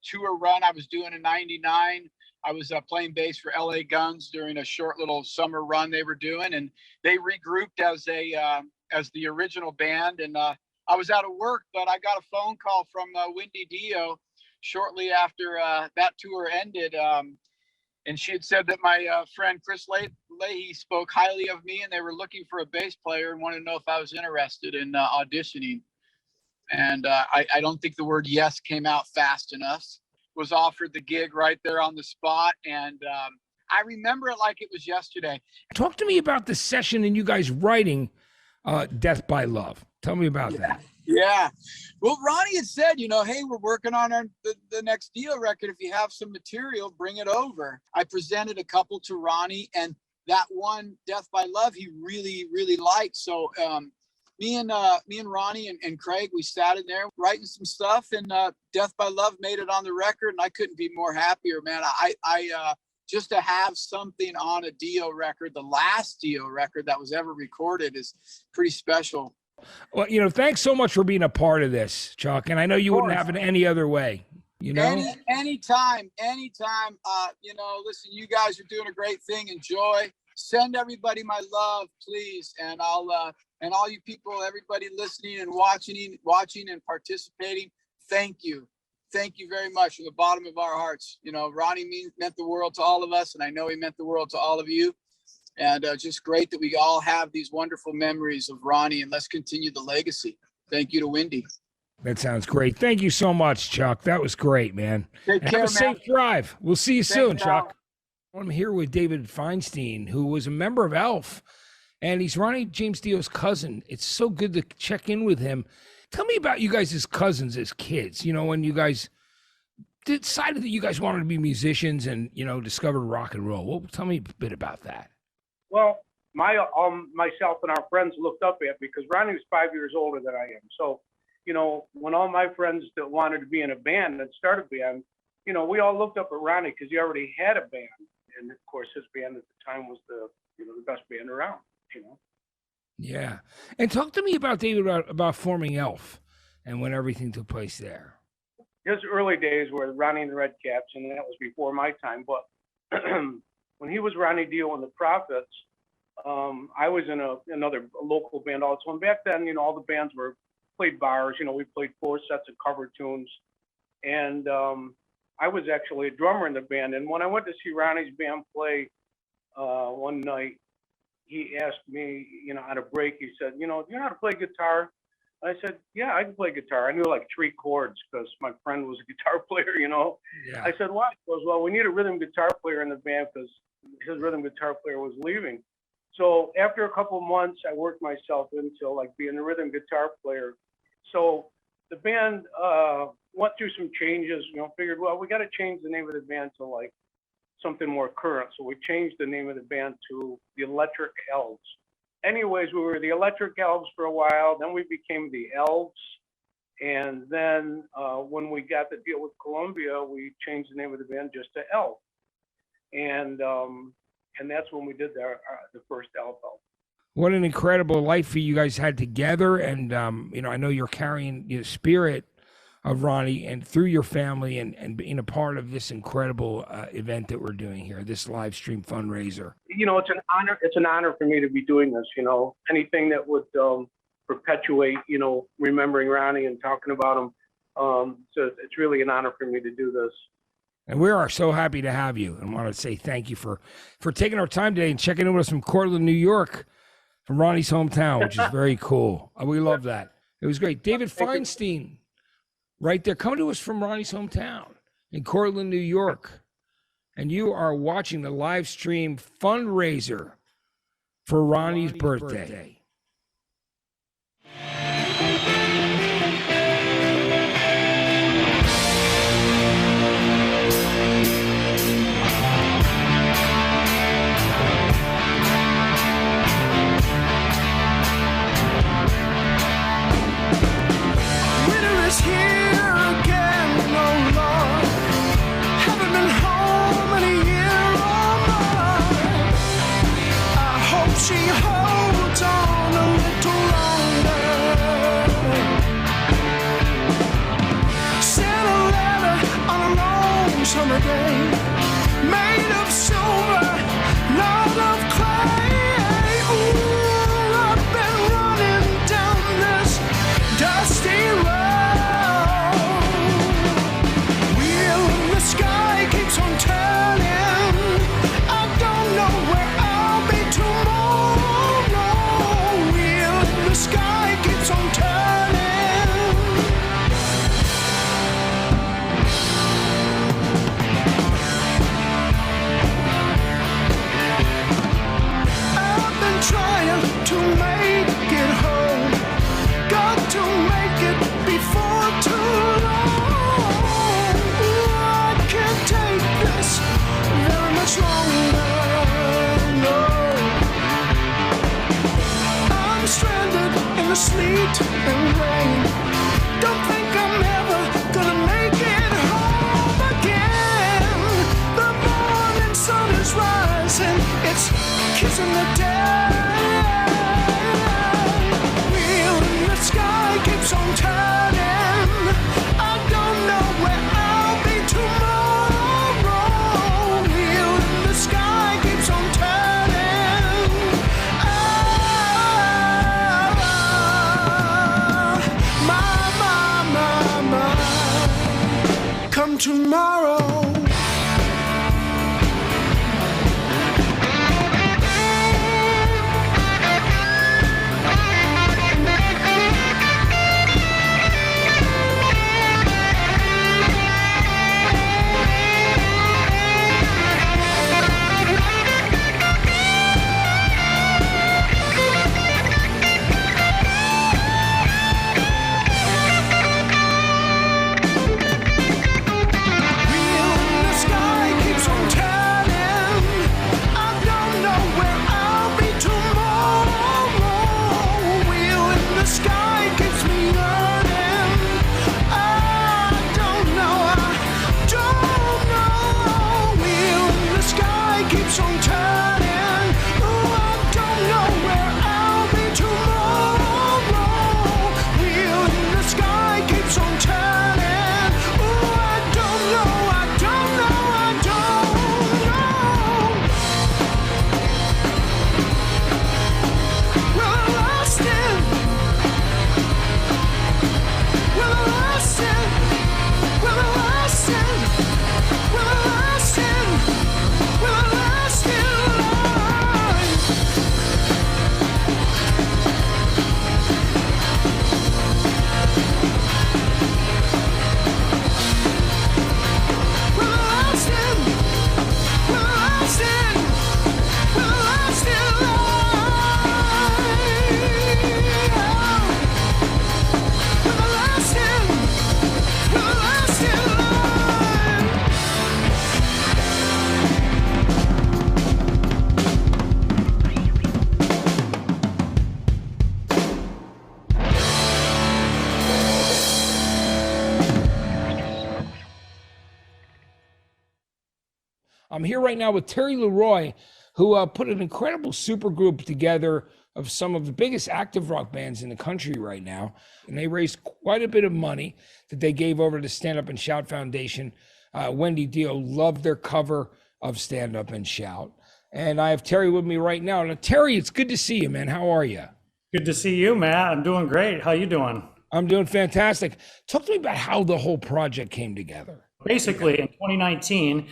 tour run I was doing in '99. I was playing bass for LA Guns during a short little summer run they were doing, and they regrouped as the original band. And I was out of work, but I got a phone call from Wyn Davis shortly after that tour ended, and she had said that my friend Chris Leahy spoke highly of me, and they were looking for a bass player and wanted to know if I was interested in auditioning. And I don't think the word yes came out fast enough. Was offered the gig right there on the spot, and I remember it like it was yesterday. Talk to me about the session and you guys writing Death by Love. Tell me about that. Yeah. Well, Ronnie had said, hey, we're working on the next Dio record. If you have some material, bring it over. I presented a couple to Ronnie, and that one, Death by Love, he really, really liked. So me and Ronnie and Craig, we sat in there writing some stuff, and Death by Love made it on the record, and I couldn't be more happier, man. I just to have something on a Dio record, the last Dio record that was ever recorded, is pretty special. Well, thanks so much for being a part of this, Chuck. And I know you wouldn't have it any other way, Anytime. Listen, you guys are doing a great thing. Enjoy. Send everybody my love, please. And I'll, and all you people, everybody listening and watching and participating, thank you. thank you very much from the bottom of our hearts. You know, Ronnie meant the world to all of us, and I know he meant the world to all of you. And just great that we all have these wonderful memories of Ronnie, and let's continue the legacy. Thank you to Wendy. That sounds great. Thank you so much, Chuck. That was great, man. Take And care, have a man. safe drive. We'll see you soon, Thanks, Chuck. I'm here with David Feinstein, who was a member of ELF, and he's Ronnie James Dio's cousin. It's so good to check in with him. Tell me about you guys as cousins, as kids. You know, when you guys decided that you guys wanted to be musicians and, you know, discovered rock and roll. Well, tell me a bit about that. Well, myself and our friends looked up at, because Ronnie was 5 years older than I am. So, you know, when all my friends that wanted to be in a band and start a band, you know, we all looked up at Ronnie because he already had a band. And of course, his band at the time was the best band around, you know. Yeah. And talk to me about, David, about forming ELF and when everything took place there. His early days were Ronnie and the Red Caps, and that was before my time. But when he was Ronnie Dio and the Prophets, I was in another local band also. And back then, you know, all the bands played bars. You know, we played 4 sets of cover tunes. And I was actually a drummer in the band. And when I went to see Ronnie's band play one night, he asked me, you know, on a break, he said, you know, do you know how to play guitar? I said, yeah, I can play guitar. I knew like 3 chords because my friend was a guitar player, you know. Yeah. I said, why? He goes, well, we need a rhythm guitar player in the band because his rhythm guitar player was leaving. So after a couple of months, I worked myself into like being a rhythm guitar player. So the band went through some changes, you know, figured, well, we got to change the name of the band to like something more current. So we changed the name of the band to the Electric Elves. Anyways, we were the Electric Elves for a while. Then we became the Elves. And then when we got the deal with Columbia, we changed the name of the band just to Elf. And that's when we did the first Elf. What an incredible life you guys had together. And, you know, I know you're carrying the spirit of Ronnie and through your family and being a part of this incredible event that we're doing here, this live stream fundraiser. You know, it's an honor. It's an honor for me to be doing this. You know, anything that would perpetuate, you know, remembering Ronnie and talking about him. So it's really an honor for me to do this. And we are so happy to have you. And want to say thank you for taking our time today and checking in with us from Cortland, New York, from Ronnie's hometown, which is very cool. We love that. It was great. David Feinstein, right there, coming to us from Ronnie's hometown in Cortland, New York. And you are watching the live stream fundraiser for Ronnie's birthday. Winter is here again, oh Lord. Haven't been home in a year or more. I hope she holds on a little longer. Sent a letter on a long summer day, made of silver, not of clay. Ooh, I've been running down this dusty road. Wheel in the sky keeps on turning. I don't know where I'll be tomorrow. Wheel in the sky keeps on turning. I've been trying to make it home. Got to make it before too long. I can't take this very much longer. No. I'm stranded in the sleet and rain. Don't think I'm ever gonna make it home again. The morning sun is rising, it's kissing the day. Wheel in the sky keeps on turning. I don't know where I'll be tomorrow. Wheel in the sky keeps on turning. tomorrow. I'm here right now with Terry Leroy, who put an incredible supergroup together of some of the biggest active rock bands in the country right now. And they raised quite a bit of money that they gave over to the Stand Up and Shout Foundation. Wendy d.i.o loved their cover of Stand Up and Shout. And I have Terry with me right now. Now, Terry, it's good to see you, man. How are you? Good to see you, Matt. I'm doing great. How you doing? I'm doing fantastic. Talk to me about how the whole project came together. Basically, in 2019,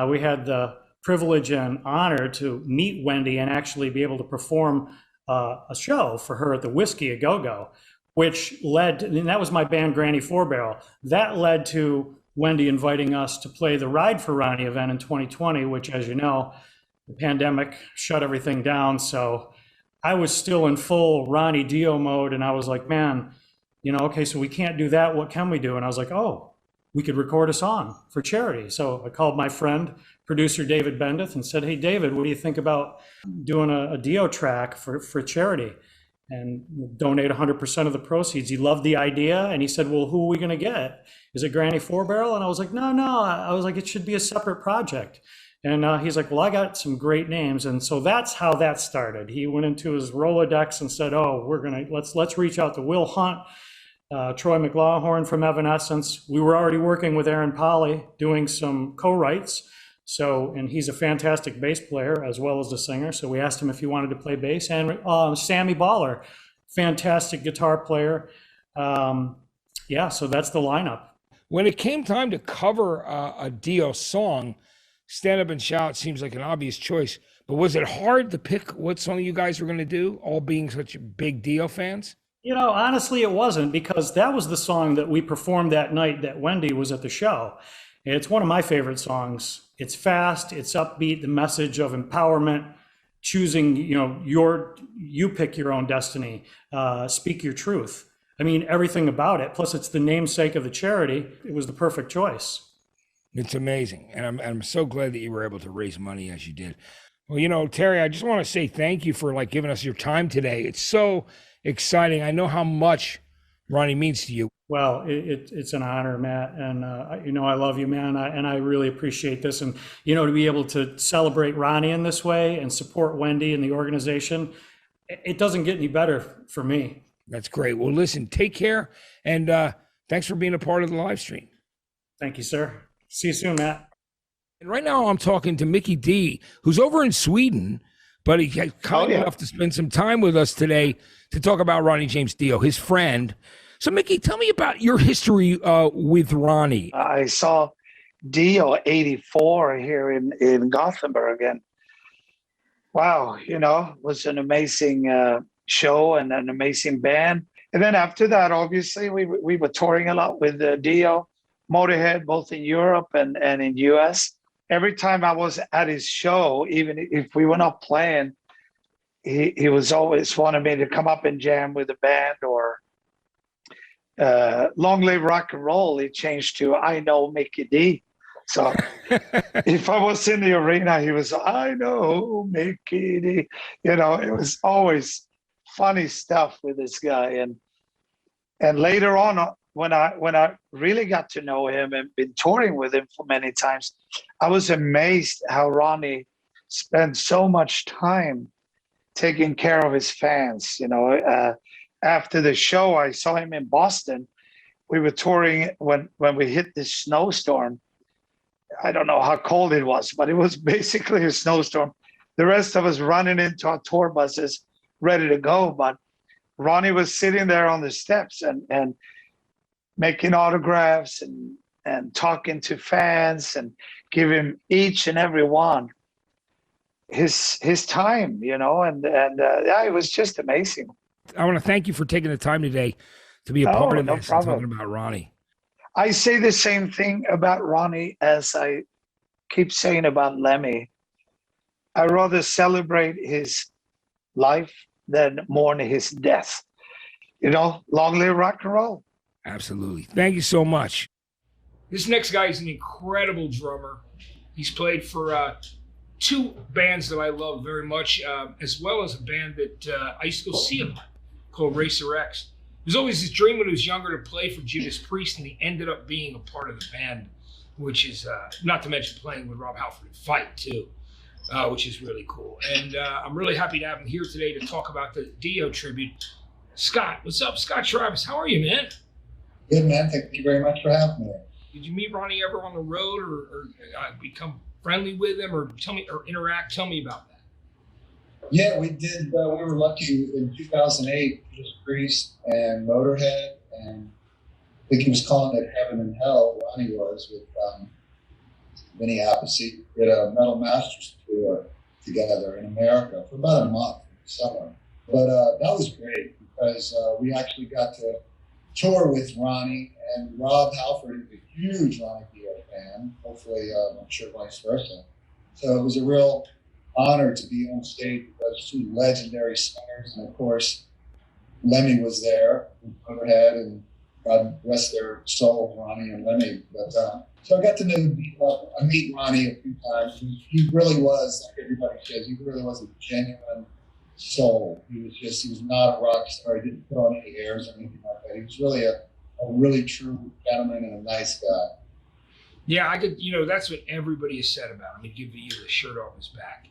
we had the privilege and honor to meet Wendy and actually be able to perform a show for her at the Whiskey A Go-Go, which led, and that was my band Granny Four Barrel. That led to Wendy inviting us to play the Ride for Ronnie event in 2020, which, as you know, the pandemic shut everything down. So I was still in full Ronnie d.i.o mode, and I was like, man, okay, so we can't do that. What can we do? And I was like, oh, we could record a song for charity. So I called my friend, producer David Bendeth, and said, hey, David, what do you think about doing a d.i.o track for charity and donate 100% of the proceeds? He loved the idea, and he said, well, who are we gonna get? Is it Granny Four Barrel? And I was like, no. I was like, it should be a separate project. And he's like, well, I got some great names. And so that's how that started. He went into his Rolodex and said, oh, let's reach out to Will Hunt, Troy McLawhorn from Evanescence. We were already working with Aaron Polly doing some co-writes. So, and he's a fantastic bass player as well as a singer. So we asked him if he wanted to play bass. And Sammy Baller, fantastic guitar player. Yeah, so that's the lineup. When it came time to cover a d.i.o song, Stand Up and Shout seems like an obvious choice. But was it hard to pick what song you guys were going to do, all being such big d.i.o fans? Honestly, it wasn't, because that was the song that we performed that night that Wendy was at the show. It's one of my favorite songs. It's fast, it's upbeat, the message of empowerment, choosing, you pick your own destiny, speak your truth. I mean, everything about it. Plus, it's the namesake of the charity. It was the perfect choice. It's amazing. And I'm so glad that you were able to raise money as you did. Well, Terry, I just want to say thank you for giving us your time today. It's so exciting. I know how much Ronnie means to you. Well, it's an honor, Matt, and I love you, man, and I really appreciate this. And to be able to celebrate Ronnie in this way and support Wendy and the organization, it doesn't get any better for me. That's great. Well, listen, take care, and thanks for being a part of the live stream. Thank you, sir. See you soon, Matt. And right now, I'm talking to Mickey D, who's over in Sweden, but he got kind enough to spend some time with us today to talk about Ronnie James Dio, his friend. So, Mickey, tell me about your history with Ronnie. I saw D.i.o. 84 here in Gothenburg. And wow, you know, it was an amazing show and an amazing band. And then after that, obviously, we were touring a lot with D.i.o, Motorhead, both in Europe and in US. Every time I was at his show, even if we were not playing, he was always wanting me to come up and jam with the band, or Long Live Rock and Roll, he changed to I Know Mickey D. So if I was in the arena, he was, I know Mickey D. You know, it was always funny stuff with this guy. And later on, when I really got to know him and been touring with him for many times, I was amazed how Ronnie spent so much time taking care of his fans. You know, after the show, I saw him in Boston. We were touring when we hit this snowstorm. I don't know how cold it was, but it was basically a snowstorm. The rest of us running into our tour buses, ready to go. But Ronnie was sitting there on the steps and making autographs and talking to fans and giving each and every one his time, you know, and yeah, it was just amazing. I want to thank you for taking the time today to be a part of no this problem. and talking about Ronnie. I say the same thing about Ronnie as I keep saying about Lemmy. I rather celebrate his life than mourn his death. You know, long live rock and roll. Absolutely. Thank you so much. This next guy is an incredible drummer. He's played for two bands that I love very much, as well as a band that I used to go see him called Racer X. It was always his dream when he was younger to play for Judas Priest, and he ended up being a part of the band, which is, not to mention playing with Rob Halford and Fight, too, which is really cool. And I'm really happy to have him here today to talk about the D.i.o tribute. Scott, what's up? Scott Travis, how are you, man? Good, man. Thank you very much for having me. Did you meet Ronnie ever on the road or become friendly with him or interact? Tell me about that. Yeah, we did. We were lucky in 2008, Judas Priest and Motorhead, and I think he was calling it Heaven and Hell, Ronnie was, with Vinny Appice. We had a Metal Masters tour together in America for about a month in the summer. But that was great because we actually got to tour with Ronnie, and Rob Halford is a huge Ronnie D.i.o fan. Hopefully, I'm sure vice versa. So it was a real honor to be on stage with those two legendary singers, and of course, Lemmy was there, Motorhead, and God rest their soul, Ronnie and Lemmy. But so I got to meet Ronnie a few times. He really was, like everybody says, he really was a genuine soul. He was not a rock star. He didn't put on any airs or anything like that. He was really a really true gentleman and a nice guy. Yeah, I could, that's what everybody has said about him. He'd give you the shirt off his back.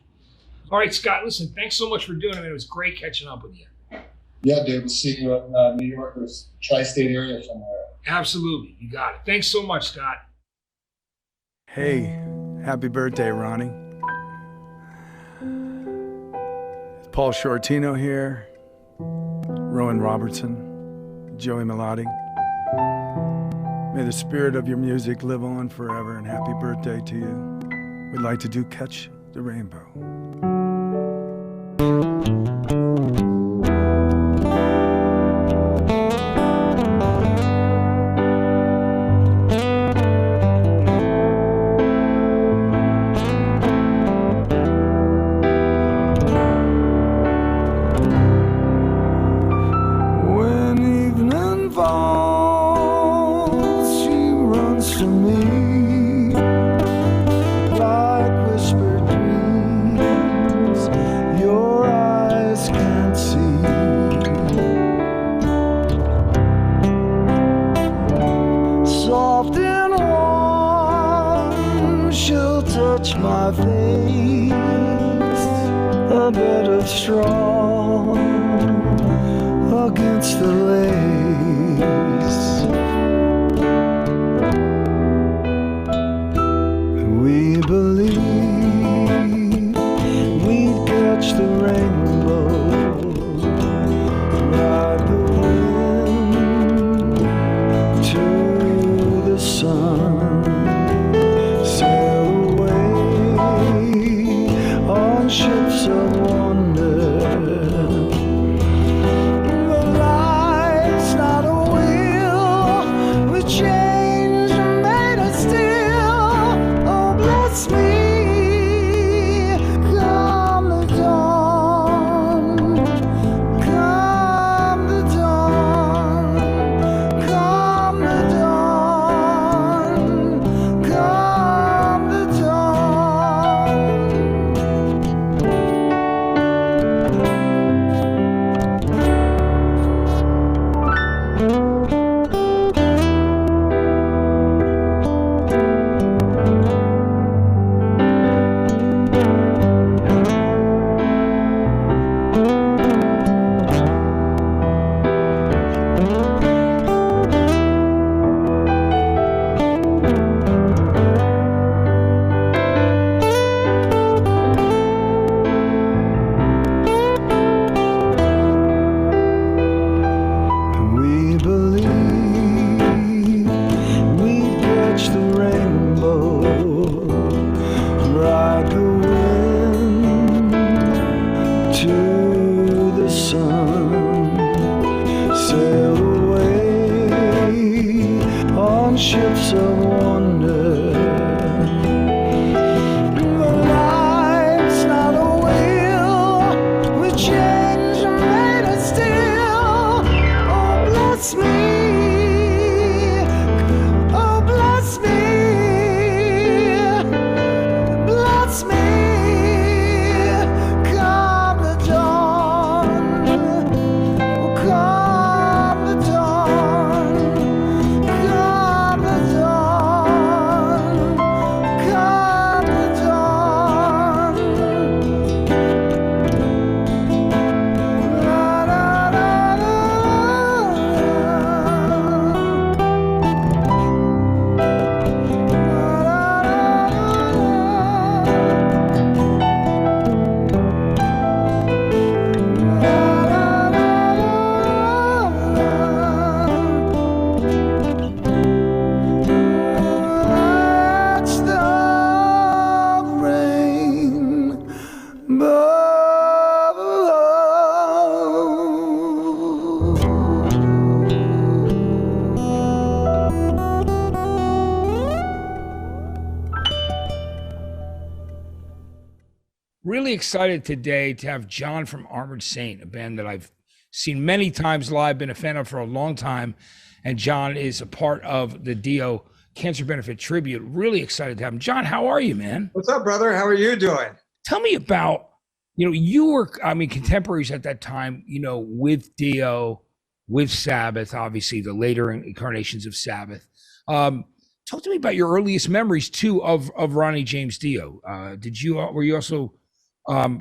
All right, Scott, listen, thanks so much for doing it. It was great catching up with you. Yeah, Dave, we'll see you in New York or tri-state area somewhere. Absolutely. You got it. Thanks so much, Scott. Hey, happy birthday, Ronnie. Paul Shortino here, Rowan Robertson, Joey Melody. May the spirit of your music live on forever, and happy birthday to you. We'd like to do Catch the Rainbow. Really excited today to have John from Armored Saint, a band that I've seen many times live, been a fan of for a long time. And John is a part of the d.i.o. Cancer Benefit Tribute. Really excited to have him. John, how are you, man? What's up, brother? How are you doing? Tell me about, you were, contemporaries at that time, with d.i.o., with Sabbath, obviously the later incarnations of Sabbath. Talk to me about your earliest memories too of Ronnie James Dio. Were you also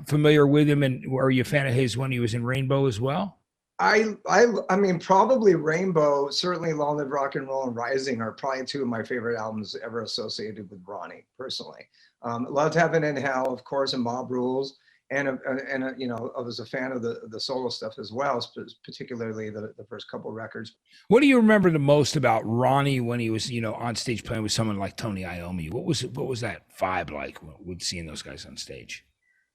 familiar with him, and were you a fan of his when he was in Rainbow as well? I mean, probably Rainbow, certainly Long Live Rock and Roll and Rising are probably two of my favorite albums ever associated with Ronnie, personally. Loved Heaven and Hell, of course, and Mob Rules. And I was a fan of the solo stuff as well, particularly the first couple records. What do you remember the most about Ronnie when he was, on stage playing with someone like Tony Iommi? What was that vibe like with seeing those guys on stage?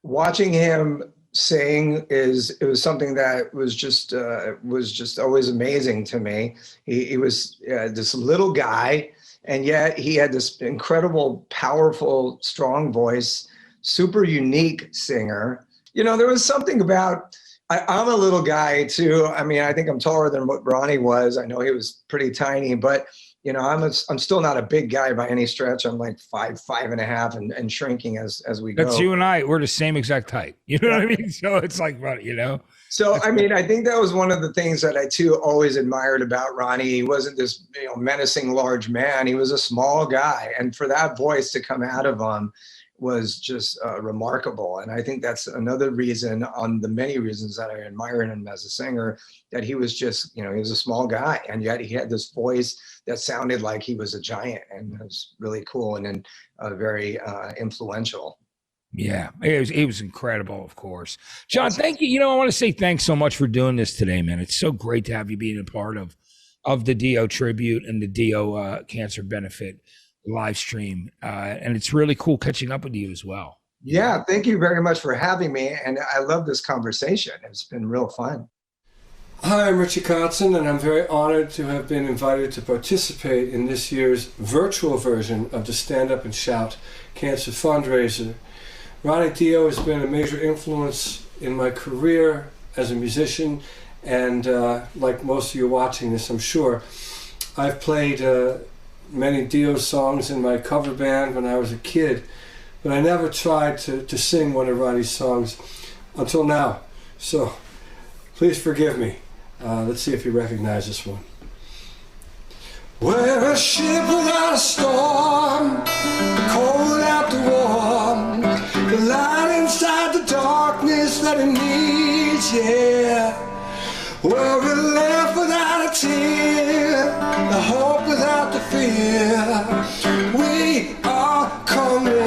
Watching him sing it was something that was just always amazing to me. He was this little guy, and yet he had this incredible, powerful, strong voice. Super unique singer. There was something about, I'm a little guy too. I mean, I think I'm taller than what Ronnie was. I know he was pretty tiny, but I'm still not a big guy by any stretch. I'm like 5'5.5" and shrinking as we go. That's you and I. We're the same exact height. You know what I mean? So it's like, So, I mean, I think that was one of the things that I too always admired about Ronnie. He wasn't this menacing large man. He was a small guy. And for that voice to come out of him was just remarkable. And I think that's another reason, on the many reasons that I admire him as a singer, that he was just, he was a small guy, and yet he had this voice that sounded like he was a giant, and it was really cool and very influential. Yeah, it was incredible, of course. John, thank you. I want to say thanks so much for doing this today, man. It's so great to have you being a part of the d.i.o. tribute and the d.i.o. Cancer Benefit live stream, and it's really cool catching up with you as well. Yeah, thank you very much for having me, and I love this conversation. It's been real fun. Hi, I'm Richie Kotzen, and I'm very honored to have been invited to participate in this year's virtual version of the Stand Up and Shout Cancer Fundraiser. Ronnie Dio has been a major influence in my career as a musician, and like most of you watching this, I'm sure, I've played many Dio songs in my cover band when I was a kid, but I never tried to sing one of Ronnie's songs until now. So please forgive me. Let's see if you recognize this one. We're a ship without a storm, cold without the warm, the light inside the darkness that it needs, yeah. We're a laugh without a tear, the hope without the fear. We are coming.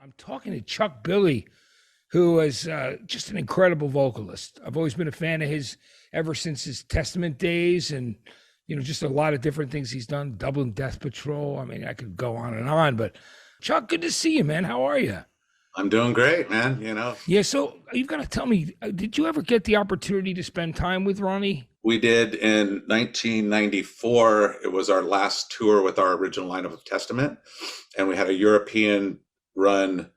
I'm talking to Chuck Billy, who is just an incredible vocalist. I've always been a fan of his ever since his Testament days, and just a lot of different things he's done. Dublin Death Patrol. I mean, I could go on, but Chuck, good to see you, man. How are you? I'm doing great, man. Yeah. So you've got to tell me, did you ever get the opportunity to spend time with Ronnie? We did in 1994. It was our last tour with our original lineup of Testament, and we had a European run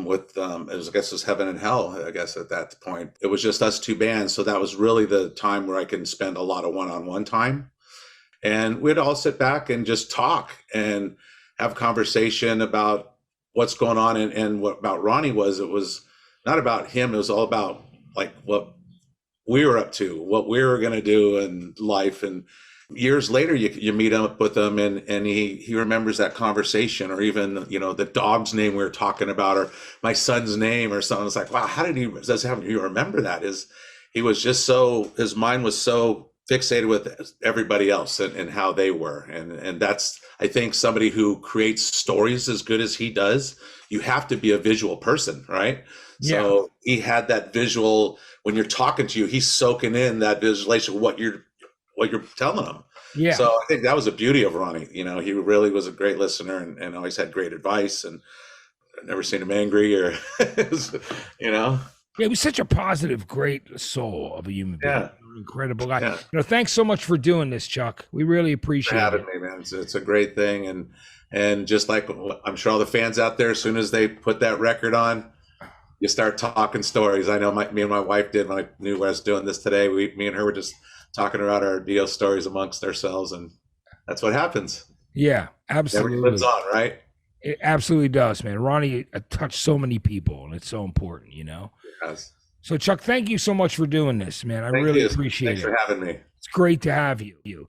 with I guess it was Heaven and Hell. I guess at that point it was just us two bands, so that was really the time where I can spend a lot of one-on-one time, and we'd all sit back and just talk and have conversation about what's going on. And what about Ronnie was, it was not about him, it was all about like what we were up to, what we were going to do in life. And years later you meet up with him and he remembers that conversation, or even the dog's name we were talking about, or my son's name or something. It's like, wow, how did you remember that? He was just so, his mind was so fixated with everybody else and how they were. And that's, I think, somebody who creates stories as good as he does, you have to be a visual person, right? Yeah. So he had that visual, when you're talking to you, he's soaking in that visualization, what you're telling him. Yeah. So I think that was the beauty of Ronnie. He really was a great listener and always had great advice, and I've never seen him angry or, Yeah, he was such a positive, great soul of a human being. Yeah. Incredible guy. Yeah. Thanks so much for doing this, Chuck. We really appreciate having me, man. It's a great thing. And just like, I'm sure all the fans out there, as soon as they put that record on, you start talking stories. I know me and my wife did when I knew I was doing this today. Me and her were just talking about our d.i.o stories amongst ourselves, and that's what happens. Yeah, absolutely. It lives on, right? It absolutely does, man. Ronnie touched so many people, and it's so important, Yes. So, Chuck, thank you so much for doing this, man. I really appreciate it. Thanks for having me. It's great to have you.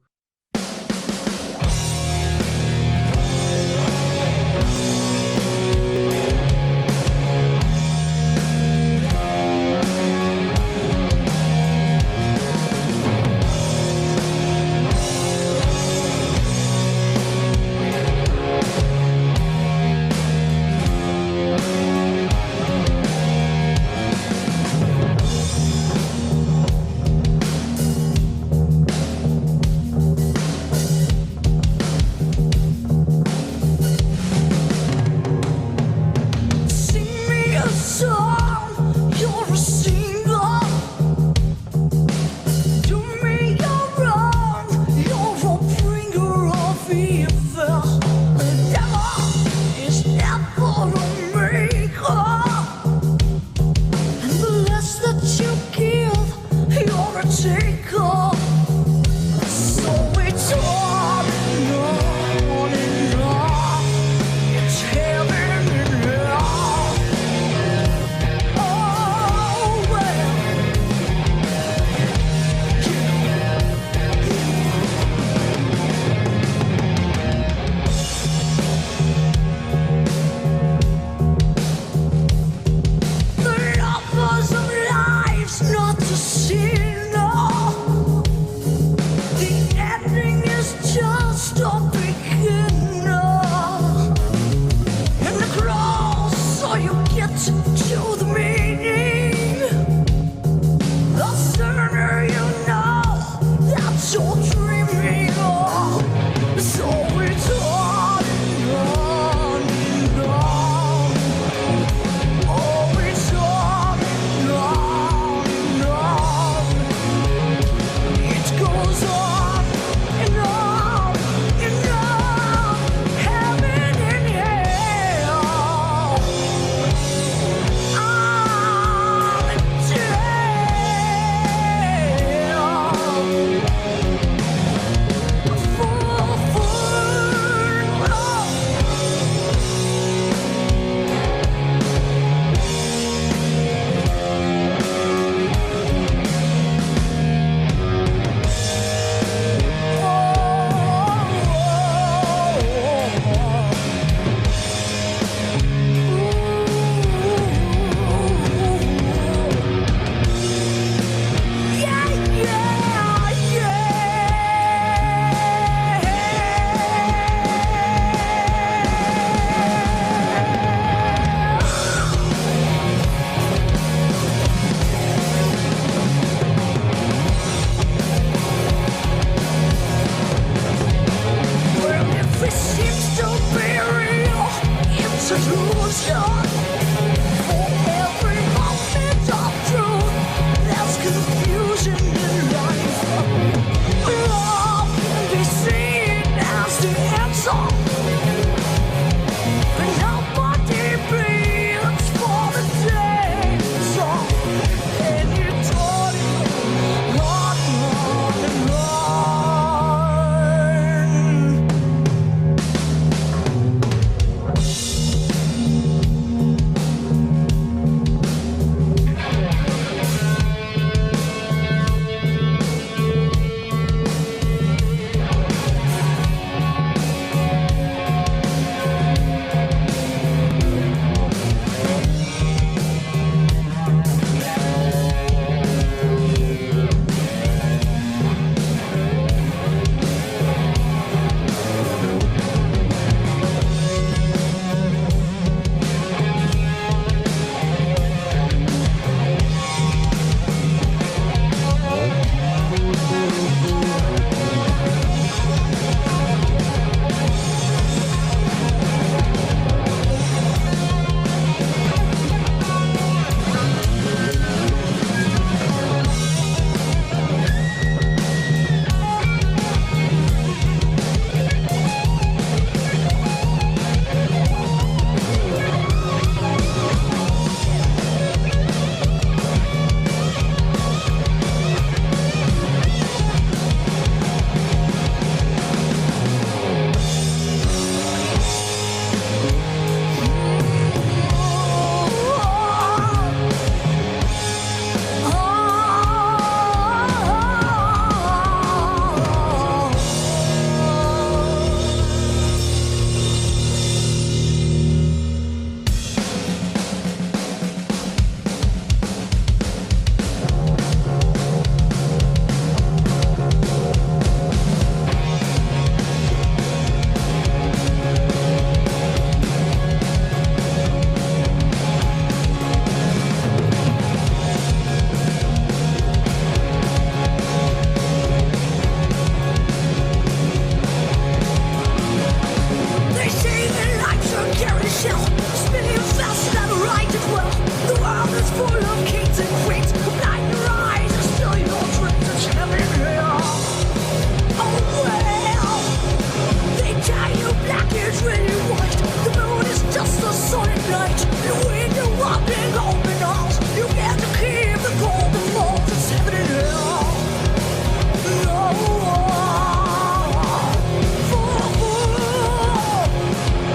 When you're walking open arms, you get to keep the golden balls. It's heaven and hell.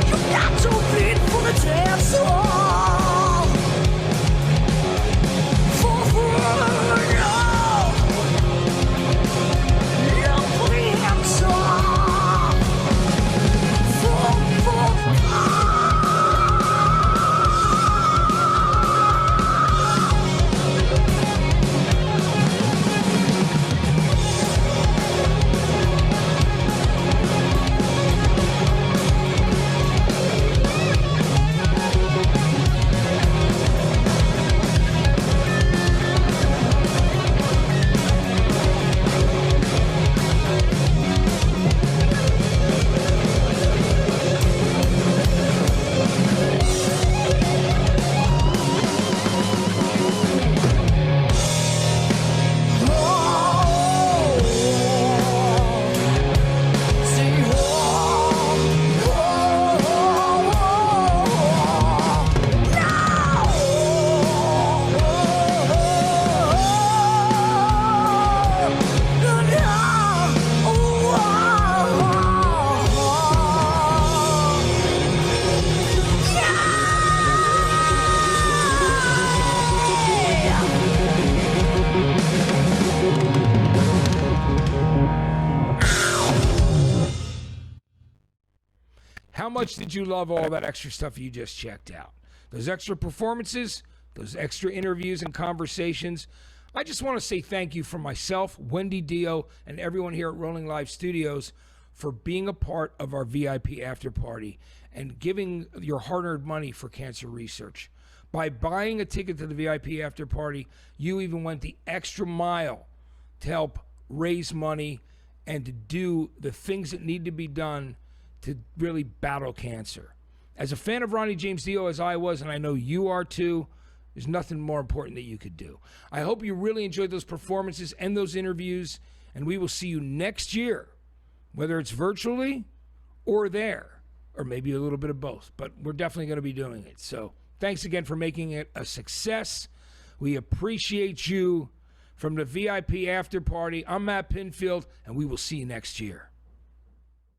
You got to beat for the dance hall. How much did you love all that extra stuff you just checked out? Those extra performances, those extra interviews and conversations. I just want to say thank you from myself, Wendy d.i.o, and everyone here at Rolling Live Studios for being a part of our VIP after party and giving your hard-earned money for cancer research. By buying a ticket to the VIP after party, you even went the extra mile to help raise money and to do the things that need to be done to really battle cancer. As a fan of Ronnie James Dio, as I was, and I know you are too, there's nothing more important that you could do. I hope you really enjoyed those performances and those interviews, and we will see you next year, whether it's virtually or there, or maybe a little bit of both, but we're definitely going to be doing it. So thanks again for making it a success. We appreciate you. From the VIP after party, I'm Matt Pinfield, and we will see you next year.